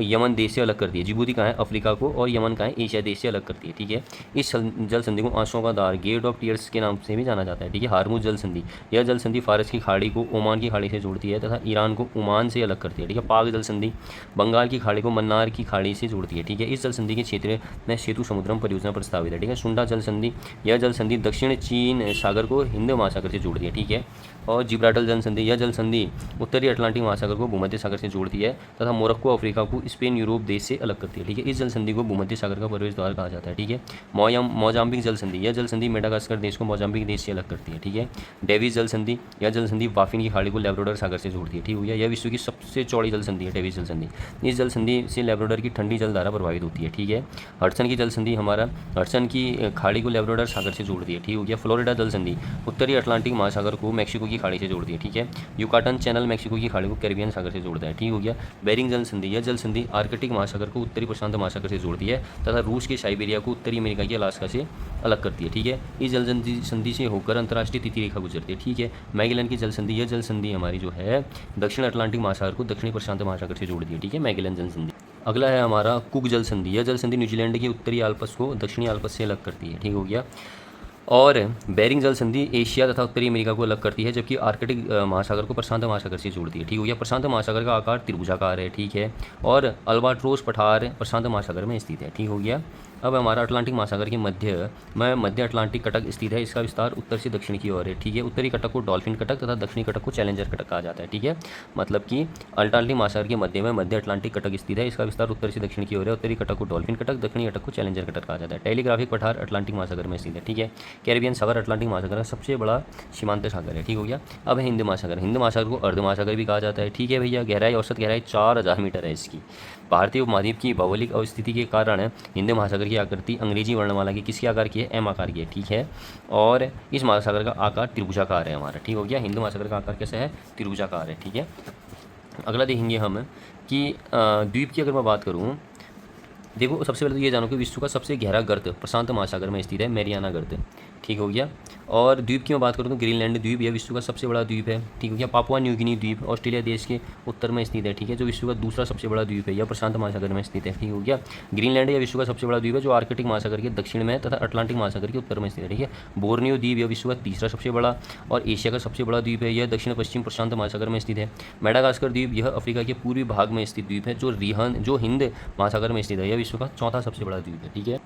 यमन देश से अलग करती है। जिबूती कहाँ है? अफ्रीका को, और यमन कहाँ है? एशिया देश से अलग करती है, ठीक है। इस जल संधि को आंसुओं का द्वार, गेट ऑफ टीयर्स के नाम से भी जाना जाता है, ठीक है। हार्मुज जल संधि, यह जल संधि फारस की खाड़ी को ओमान की खाड़ी से जोड़ती है तथा ईरान को ओमान से अलग करती है, ठीक है। पाक जल संधि बंगाल की खाड़ी को मन्नार की खाड़ी से जोड़ती है, ठीक है। इस जल संधि के क्षेत्र में सेतु समुद्रम परियोजना प्रस्तावित है, ठीक है। सुंडा जल संधि, यह जल संधि दक्षिण चीन सागर को हिंद महासागर से जोड़ती है, ठीक है। और जिब्राल्टर जल संधि, यह जल संधि उत्तरी अटलांटिक महासागर को भूमध्य सागर से जोड़ती है तथा मोरक्को अफ्रीका को स्पेन यूरोप देश से अलग करती है, ठीक है। इस जल संधि को भूमध्य सागर का प्रवेश द्वार कहा जाता है, ठीक है। मोजाम्बिक जल संधि, यह जल संधि मेडागास्कर देश को मोजाम्बिक देश से अलग करती है, ठीक है। डेविस जल संधि, यह जल संधि बाफिन की खाड़ी को लैब्राडोर सागर से जोड़ती है, ठीक हो गया। यह विश्व की सबसे चौड़ी जल संधि है, डेविस जल संधि। इस जल संधि से लैब्राडोर की ठंडी जल धारा प्रभावित होती है, ठीक है। हडसन की जल संधि हमारा हडसन की खाड़ी को लैब्राडोर सागर से जोड़ती है, ठीक हो गया। फ्लोरिडा जल संधि उत्तरी अटलांटिक महासागर को मैक्सिको की खाड़ी से जोड़ती है, ठीक है। युकाटन चैनल मैक्सिको की खाड़ी को कैरिबियन सागर से जोड़ता है, ठीक हो गया। बेरिंग जल संधि, यह जल संधि आर्कटिक महासागर को उत्तरी प्रशांत महासागर से जोड़ती है तथा रूस के साइबेरिया को उत्तरी अमेरिका के अलास्का से अलग करती है, ठीक है। इस जल संधि से होकर अंतर्राष्ट्रीय तिथि रेखा गुजरती है, ठीक है। मैगेलन की जल संधि, यह जल संधि हमारी जो है दक्षिण अटलांटिक महासागर को दक्षिणी प्रशांत महासागर से जोड़ती है, ठीक है। मैगेलन जल संधि। अगला है हमारा कुक जल संधि, यह जल संधि न्यूजीलैंड के उत्तरी आल्प्स को दक्षिणी आल्प्स से अलग करती है, ठीक हो गया। और बेरिंग जल संधि एशिया तथा उत्तरी अमेरिका को अलग करती है, जबकि आर्कटिक महासागर को प्रशांत महासागर से जोड़ती है, ठीक हो गया। प्रशांत महासागर का आकार त्रिभुजाकार है, ठीक है। और अल्बाट्रोस पठार प्रशांत महासागर में स्थित है, ठीक हो गया। अब हमारा अटलांटिक महासागर के मध्य अटलांटिक कटक स्थित है। इसका विस्तार उत्तर से दक्षिण की ओर है, ठीक है। उत्तरी कटक को डॉल्फिन कटक तथा दक्षिणी कटक को चैलेंजर कटक कहा जाता है, ठीक है। मतलब कि अटलांटिक महासागर के मध्य में मध्य अटलांटिक कटक स्थित है। इसका विस्तार उत्तर से दक्षिण की ओर है। उत्तरी कटक को डॉल्फिन कटक, दक्षिणी कटक को चैलेंजर कटक कहा जाता है। टेलीग्राफिक पठार अटलांटिक महासागर में स्थित है, ठीक है। कैरिबियन सागर अटलांटिक महासागर का सबसे बड़ा सीमांत सागर है, ठीक हो गया। अब है हिंद महासागर। हिंद महासागर को अर्ध महासागर भी कहा जाता है, ठीक है भैया। गहराई, औसत गहराई 4000 मीटर है इसकी। भारतीय उपमहाद्वीप की भौगोलिक अवस्थिति के कारण हिंद महासागर की आकृति अंग्रेजी वर्णमाला की किसके आकार की है? एम आकार की है, ठीक है। और इस महासागर का आकार त्रिभुजाकार है हमारा, ठीक हो गया। हिंद महासागर का आकार कैसा है? त्रिभुजाकार है, ठीक है। अगला देखेंगे हम कि द्वीप की अगर मैं बात करूँ, देखो सबसे पहले तो ये जानो कि विश्व का सबसे गहरा गर्त प्रशांत महासागर में स्थित है, मैरियाना गर्त, ठीक हो गया। और द्वीप की मैं बात करूँ तो ग्रीनलैंड द्वीप यह विश्व का सबसे बड़ा द्वीप है, ठीक हो गया। पापुआ न्यू गिनी द्वीप ऑस्ट्रेलिया देश के उत्तर में स्थित है, ठीक है, जो विश्व का दूसरा सबसे बड़ा द्वीप है। यह प्रशांत महासागर में स्थित है, ठीक हो गया। ग्रीनलैंड यह विश्व का सबसे बड़ा द्वीप है जो आर्कटिक महासागर के दक्षिण में तथा अटलांटिक महासागर के उत्तर में स्थित है, ठीक है। बोर्नियो द्वीप यह विश्व का तीसरा सबसे बड़ा और एशिया का सबसे बड़ा द्वीप है। यह दक्षिण पश्चिम प्रशांत महासागर में स्थित है। मेडागास्कर द्वीप यह अफ्रीका के पूर्वी भाग में स्थित द्वीप है जो हिंद महासागर में स्थित है। यह विश्व का चौथा सबसे बड़ा द्वीप है, ठीक है।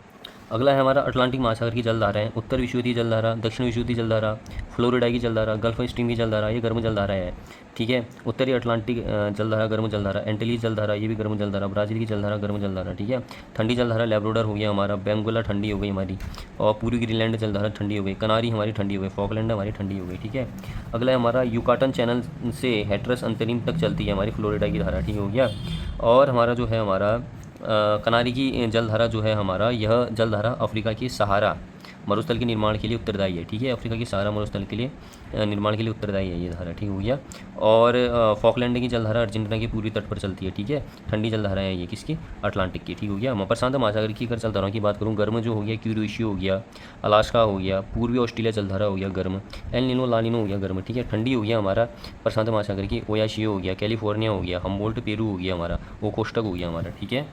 अगला है हमारा अटलांटिक महासागर की जलधाराएं। उत्तर विषुवतीय जलधारा, दक्षिण विषुवतीय जलधारा, फ्लोरिडा की जलधारा, गल्फ स्ट्रीम की जलधारा, ये गर्म जलधारा है, ठीक है। उत्तरी अटलांटिक जलधारा गर्म जलधारा, एंटीलीज जलधारा ये भी गर्म जलधारा, ब्राज़ील की जलधारा गर्म जलधारा, ठीक है। ठंडी जलधारा लैब्राडोर हो गया हमारा, बेंगोला ठंडी हो गई हमारी, और पूर्वी ग्रीनलैंड जलधारा ठंडी हो गई, कनारी हमारी ठंडी हो गई, फॉकलैंड हमारी ठंडी हो गई, ठीक है। अगला है हमारा युकाटन चैनल से हैट्रस अंतरिम तक चलती है हमारी फ्लोरिडा की धारा, ठीक हो गया। और हमारा जो है हमारा कनारी की जलधारा जो है हमारा, यह जलधारा अफ्रीका की सहारा मरुस्थल के निर्माण के लिए उत्तरदायी है। ठीक है, अफ्रीका की सहारा मरुस्थल के लिए निर्माण के लिए उत्तरदायी है ये धारा। ठीक हो गया। और फॉकलैंड की जलधारा अर्जेंटीना के पूर्वी तट पर चलती है। ठीक है, ठंडी जलधारा है ये किसकी, अटलांटिक की। ठीक हो गया। प्रशांत महासागर की अगर जलधाराओं की बात करूँ, गर्म जो हो गया क्यूरेशियो हो गया, अलास्का हो गया, पूर्वी ऑस्ट्रेलिया जलधारा हो गया गर्म, एल नीनो ला नीनो हो गया गर्म। ठीक है, ठंडी हो गया हमारा प्रशांत महासागर की ओयाशियो हो गया, कैलिफोर्निया हो गया, हम्बोल्ट पेरू हो गया हमारा, ओकोस्टक हो गया हमारा। ठीक है,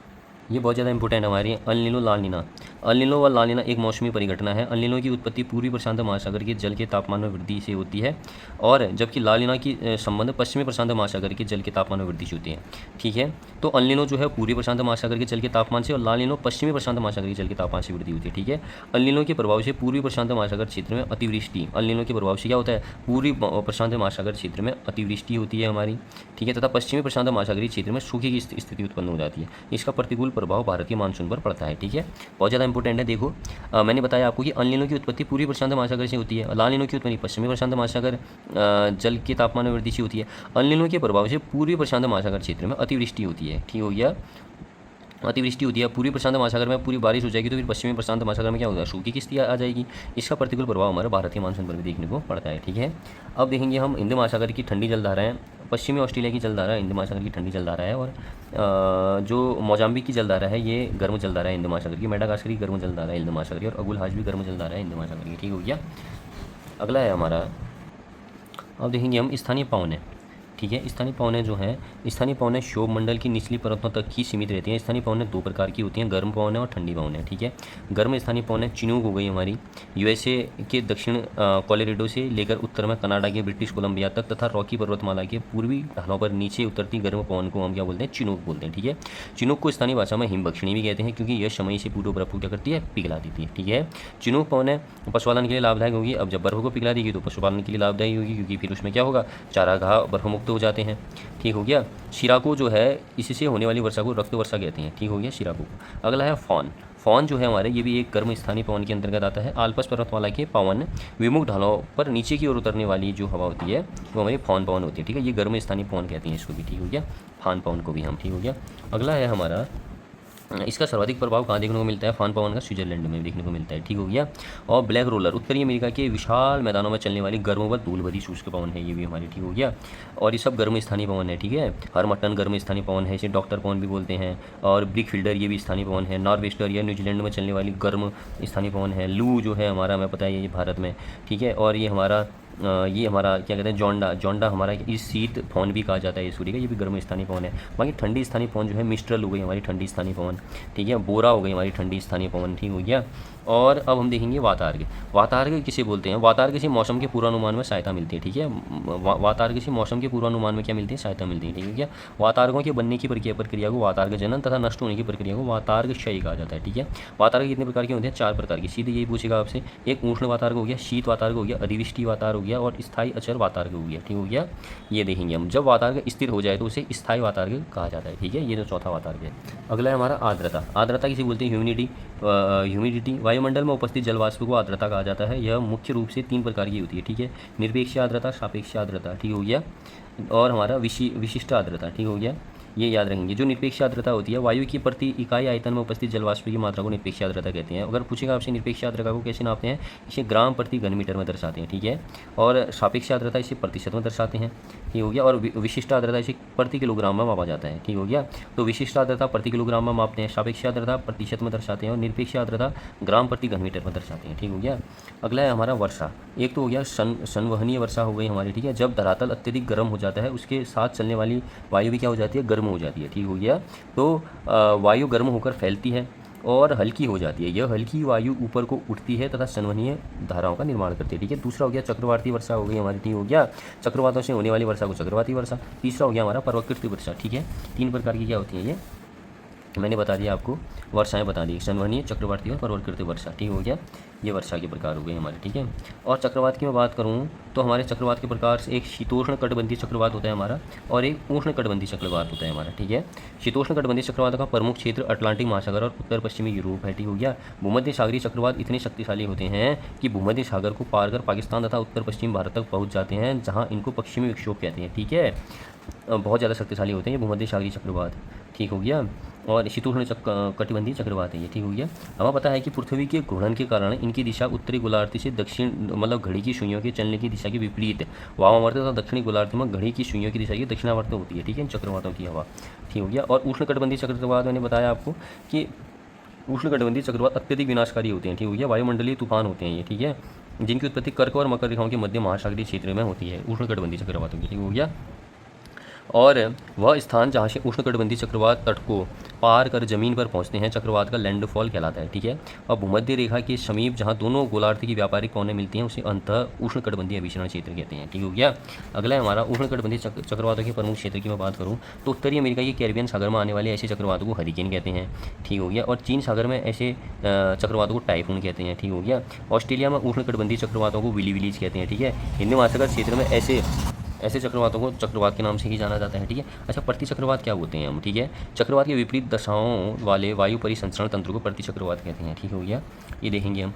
ये बहुत ज़्यादा इंपॉर्टेंट हमारी अल नीनो लाल नीना। अल नीनो व लाल नीना एक मौसमी परिघटना है। अल नीनो की उत्पत्ति पूर्वी प्रशांत महासागर के जल के तापमान में वृद्धि से होती है, और जबकि लाल नीना की संबंध पश्चिमी प्रशांत महासागर के जल के तापमान में वृद्धि से होती है। ठीक है, तो अल नीनो जो है पूर्वी प्रशांत महासागर के जल के तापमान से, और लाल नीनो पश्चिमी प्रशांत महासागर के जल के तापमान से वृद्धि होती है। ठीक है, अल नीनो के प्रभाव से पूर्वी प्रशांत महासागर क्षेत्र में अतिवृष्टि, अल नीनो के प्रभाव से क्या होता है, पूर्वी प्रशांत महासागर क्षेत्र में अतिवृष्टि होती है हमारी। ठीक है, तथा पश्चिमी प्रशांत महासागरीय क्षेत्र में सूखे की स्थिति उत्पन्न हो जाती है। इसका प्रतिकूल प्रभाव भारत के मानसून पर पड़ता है। ठीक है, बहुत ज़्यादा इंपॉर्टेंट है। देखो मैंने बताया आपको कि अल नीनो की उत्पत्ति पूर्वी प्रशांत महासागर से होती है, लाल नीनो की उत्पत्ति पश्चिमी प्रशांत महासागर जल के तापमान में वृद्धि से होती है। अल नीनो के प्रभाव से पूर्वी प्रशांत महासागर क्षेत्र में अतिवृष्टि होती है। ठीक हो गया, अतिवृष्टि होती है। पूर्वी प्रशांत महासागर में पूरी बारिश हो जाएगी, तो फिर पश्चिमी प्रशांत महासागर में क्या होगा, सूखी की स्थिति आ जाएगी। इसका प्रतिकूल प्रभाव हमारे भारतीय मानसून पर भी देखने को पड़ता है। ठीक है, अब देखेंगे हम हिंद महासागर की ठंडी जलधाराएं। पश्चिमी ऑस्ट्रेलिया की जलधारा हिंद महासागर की ठंडी जलधारा है, और जो मोजाम्बिक की जलधारा है ये गर्म जलधारा है हिंद महासागर की, मेडागास्कर की गर्म जलधारा है हिंद महासागर की, और अगुल हाज भी गर्म जलधारा है हिंद महासागर की। ठीक हो गया। अगला है हमारा, अब देखेंगे हम स्थानीय पवन है। ठीक है, स्थानीय पवनें जो हैं, स्थानीय पवनें क्षोभ मंडल की निचली परतों तक ही सीमित रहती हैं। स्थानीय पवनें दो प्रकार की होती हैं, गर्म पवनें और ठंडी पवनें। ठीक है, गर्म स्थानीय पवनें चिनूक हो गई हमारी, यूएसए के दक्षिण कोलोराडो से लेकर उत्तर में कनाडा के ब्रिटिश कोलंबिया तक, तथा रॉकी पर्वतमाला के पूर्वी ढलानों पर नीचे उतरती गर्म पवन को हम क्या बोलते हैं, चिनूक बोलते हैं। ठीक है, चिनूक को स्थानीय भाषा में हिमबक्षिणी भी कहते हैं, क्योंकि यह समय से पूर्व बर्फ को क्या करती है, पिघला देती है। ठीक है, चिनूक पवनें पशुपालन के लिए लाभदायक होगी। अब जब बर्फ को पिघला देगी तो पशुपालन के लिए लाभदायी होगी, क्योंकि फिर उसमें क्या होगा, चारागाह बर्फ मुक्त हो जाते हैं। ठीक हो गया। शिराको जो है, इससे होने वाली वर्षा को रक्त वर्षा कहते हैं। ठीक हो गया, शिराको। अगला है फॉन। फॉन जो है हमारे, ये भी एक गर्म स्थानीय पवन के अंतर्गत आता है। आल्पस पर्वतमाला के पवन विमुख ढालों पर नीचे की ओर उतरने वाली जो हवा होती है वो हमारी फॉन पवन होती है। ठीक है, ये गर्म स्थानीय पवन कहते हैं इसको भी। ठीक हो गया, फान पवन को भी हम। ठीक हो गया। अगला है हमारा, इसका सर्वाधिक प्रभाव कहाँ देखने को मिलता है, फान पवन का स्विट्जरलैंड में देखने को मिलता है। ठीक हो गया। और ब्लैक रोलर, उत्तरी अमेरिका के विशाल मैदानों में चलने वाली गर्म व धूल भरी शुष्क पवन है, ये भी हमारी। ठीक हो गया। और ये सब गर्म स्थानीय पवन है। ठीक है, हरमटन गर्म स्थानीय पवन है, इसे डॉक्टर पवन भी बोलते हैं। और ब्रिक फील्डर ये भी स्थानीय पवन है। नॉर्वेस्टर या न्यूजीलैंड में चलने वाली गर्म स्थानीय पवन है। लू जो है हमारा, हमें पता है ये भारत में। ठीक है, और ये हमारा क्या कहते हैं, जोंडा। जोंडा हमारा इस शीत पवन भी कहा जाता है ये सूर्य का, ये भी गर्म स्थानीय पवन है। बाकी ठंडी स्थानीय पवन जो है, मिस्ट्रल हो गई हमारी ठंडी स्थानीय पवन। ठीक है, बोरा हो गई हमारी ठंडी स्थानीय पवन। ठीक हो गया। और अब हम देखेंगे वातार्ग। वातार्ग किसे बोलते हैं, वातार्ग से मौसम के पूर्वानुमान में सहायता मिलती है। ठीक है, वातार्ग से मौसम के पूर्वानुमान में क्या मिलती है, सहायता मिलती है। ठीक है, क्या वातार्गों के बनने की प्रक्रिया को वातार्ग जनन तथा नष्ट होने की प्रक्रिया को वातार्ग क्षय कहा जाता है। ठीक है, वातार्ग कितने प्रकार के होते हैं, 4 प्रकार के। सीधे यही पूछेगा आपसे, एक उष्ण वातार्ग हो गया, शीत वातार्ग हो गया, अधिवृष्टि वातार्ग हो गया, और स्थायी अचर वातार्ग हो गया। ठीक हो गया, ये देखेंगे हम। जब वातार्ग स्थिर हो जाए तो उसे स्थायी वातार्ग कहा जाता है। ठीक है, ये जो चौथा वातार्ग है। अगला है हमारा आर्द्रता। आर्द्रता किसे बोलते हैं, ह्यूमिडिटी। वायुमंडल में उपस्थित जलवाष्प को आर्द्रता कहा जाता है। यह मुख्य रूप से 3 प्रकार की होती है। ठीक है, निरपेक्ष आर्द्रता, सापेक्ष आर्द्रता। ठीक हो गया। और हमारा विशिष्ट आर्द्रता। ठीक हो गया, ये याद रखेंगे। जो निरपेक्ष आर्द्रता होती है, वायु की प्रति इकाई आयतन में उपस्थित जलवाष्प की मात्रा को निरपेक्ष आर्द्रता कहते हैं। अगर पूछेगा आपसे निरपेक्ष आर्द्रता को कैसे नापते हैं, इसे ग्राम प्रति घन मीटर में दर्शाते हैं। ठीक है, और सापेक्ष आर्द्रता इसे प्रतिशत में दर्शाते हैं। ठीक हो गया। और विशिष्ट आर्द्रता इसे प्रति किलोग्राम में मापा जाता है। ठीक हो गया। तो विशिष्ट आर्द्रता प्रति किलोग्राम में मापते हैं, सापेक्ष आर्द्रता प्रतिशत में दर्शाते हैं, और निरपेक्ष आर्द्रता ग्राम प्रति घन मीटर में दर्शाते हैं। ठीक हो गया। अगला है हमारा वर्षा। एक तो हो गया संवहनीय वर्षा हो गई हमारी। ठीक है, जब धरातल अत्यधिक गर्म हो जाता है, उसके साथ चलने वाली वायु भी क्या हो जाती है, गर्म हो जाती है। ठीक हो गया। तो वायु गर्म होकर फैलती है और हल्की हो जाती है। यह हल्की वायु ऊपर को उठती है तथा संवहनीय धाराओं का निर्माण करती है। ठीक है, दूसरा हो गया चक्रवाती वर्षा हो गई हमारी। ठीक हो गया, चक्रवातों से होने वाली वर्षा को चक्रवाती वर्षा। तीसरा हो गया हमारा पर्वतकृत वर्षा। ठीक है, 3 प्रकार की क्या होती है, ये मैंने बता दिया आपको, वर्षाएं बता दी, संवहनीय, चक्रवाती और पर्वतकृत वर्षा। ठीक हो गया, ये वर्षा के प्रकार हो गए हमारे। ठीक है, और चक्रवात की मैं बात करूँ तो हमारे चक्रवात के प्रकार से एक शीतोष्ण कटिबंधीय चक्रवात होता है हमारा, और एक उष्ण कटिबंधीय चक्रवात होता है हमारा। ठीक है, शीतोष्ण कटिबंधीय चक्रवात का प्रमुख क्षेत्र अटलांटिक महासागर और उत्तर पश्चिमी यूरोप है। ठीक हो गया। भूमध्य सागरीय चक्रवात इतने शक्तिशाली होते हैं कि भूमध्य सागर को पार कर पाकिस्तान तथा उत्तर पश्चिम भारत तक पहुँच जाते हैं, जहाँ इनको पश्चिमी विक्षोभ कहते हैं। ठीक है, बहुत ज़्यादा शक्तिशाली होते हैं ये भूमध्य सागरीय चक्रवात, ठीक हो गया। और शीतोष्ण कटिबंधीय चक्रवात है ये, ठीक हो गया। हमें पता है कि पृथ्वी के घूर्णन के कारण इनकी दिशा उत्तरी गोलार्ध से दक्षिण मतलब घड़ी की सुइयों के चलने की दिशा के विपरीत वामावर्त तथा दक्षिणी गोलार्ध में घड़ी की सुइयों की दिशा की दक्षिणावर्त होती है, ठीक है, इन चक्रवातों की हवा, ठीक हो गया। और उष्णकटिबंधीय चक्रवात मैंने बताया आपको कि उष्णकटिबंधीय चक्रवात अत्यधिक विनाशकारी होते हैं, ठीक हो गया, वायुमंडलीय तूफान होते हैं ये, ठीक है, जिनकी उत्पत्ति कर्क और मकर रेखाओं के मध्य महासागरीय क्षेत्र में होती है उष्णकटिबंधीय चक्रवातों की, ठीक हो गया। और वह स्थान जहाँ से उष्णकटिबंधीय चक्रवात तट को पार कर जमीन पर पहुँचते हैं चक्रवात का लैंडफॉल कहलाता है, ठीक है। और भूमध्य रेखा के समीप जहाँ दोनों गोलार्ध की व्यापारिक कोने मिलती हैं उसे अंतः उष्णकटिबंधीय अभिसरण क्षेत्र कहते हैं, ठीक हो गया। अगला है हमारा उष्णकटिबंधीय चक्रवातों के प्रमुख क्षेत्र की मैं बात करूँ तो उत्तरी अमेरिका के कैरिबियन सागर में आने वाले ऐसे चक्रवातों को हरिकेन कहते हैं, ठीक हो गया। और चीन सागर में ऐसे चक्रवातों को टाइफून कहते हैं, ठीक हो गया। ऑस्ट्रेलिया में उष्णकटिबंधीय चक्रवातों को विली विलीज कहते हैं, ठीक है। हिंद महासागर क्षेत्र में ऐसे चक्रवातों को चक्रवात के नाम से ही जाना जाता है, ठीक है। अच्छा, प्रति चक्रवात क्या होते हैं हम, ठीक है। चक्रवात के विपरीत दशाओं वाले वायु परिसंचरण तंत्र को प्रति चक्रवात कहते हैं, ठीक हो गया, ये देखेंगे हम।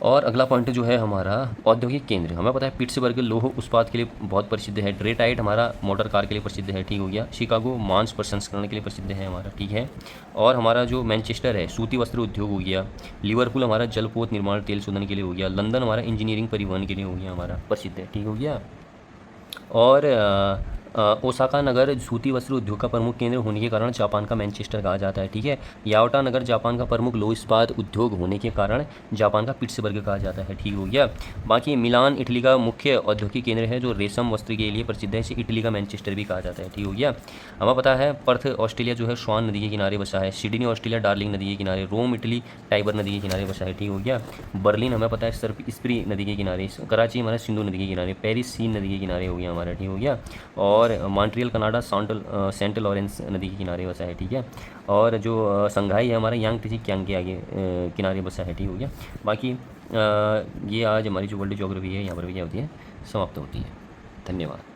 और अगला पॉइंट जो है हमारा औद्योगिक केंद्र, हमें पता है पिट्सबर्ग लौह इस्पात के लिए बहुत प्रसिद्ध है, डेट्राइट हमारा मोटर कार के लिए प्रसिद्ध है, ठीक हो गया। शिकागो मांस प्रसंस्करण के लिए प्रसिद्ध है हमारा, ठीक है। और हमारा जो मैनचेस्टर है सूती वस्त्र उद्योग हो गया। लिवरपूल हमारा जलपोत निर्माण तेल शोधन के लिए हो गया। लंदन हमारा इंजीनियरिंग परिवहन के लिए हो गया हमारा प्रसिद्ध है, ठीक हो गया। और ओसाका नगर सूती वस्त्र उद्योग का प्रमुख केंद्र होने के कारण जापान का मैनचेस्टर कहा जाता है, ठीक है। याओटा नगर जापान का प्रमुख लौह इस्पात उद्योग होने के कारण जापान का पिट्सबर्ग कहा जाता है, ठीक हो गया। बाकी मिलान इटली का मुख्य औद्योगिक केंद्र है जो रेशम वस्त्र के लिए प्रसिद्ध है, इसे इटली का मैनचेस्टर भी कहा जाता है, ठीक हो गया। हमें पता है पर्थ ऑस्ट्रेलिया जो है स्वान नदी के किनारे बसा है। सिडनी ऑस्ट्रेलिया डार्लिंग नदी के किनारे। रोम इटली टाइबर नदी के किनारे बसा है, ठीक हो गया। बर्लिन हमें पता है स्प्री नदी के किनारे। कराची हमारा सिंधु नदी के किनारे। पेरिस सीन नदी के किनारे हो गया हमारा, ठीक हो गया। और मॉन्ट्रियल कनाडा सेंट लॉरेंस नदी के किनारे बसा है, ठीक है। और जो संघाई है हमारा यांग टिसी क्यांग के आगे किनारे बसा है, ठीक हो गया। बाकी ये आज हमारी जो वर्ल्ड ज्योग्राफी है यहाँ पर भी क्या होती है, समाप्त होती है। धन्यवाद।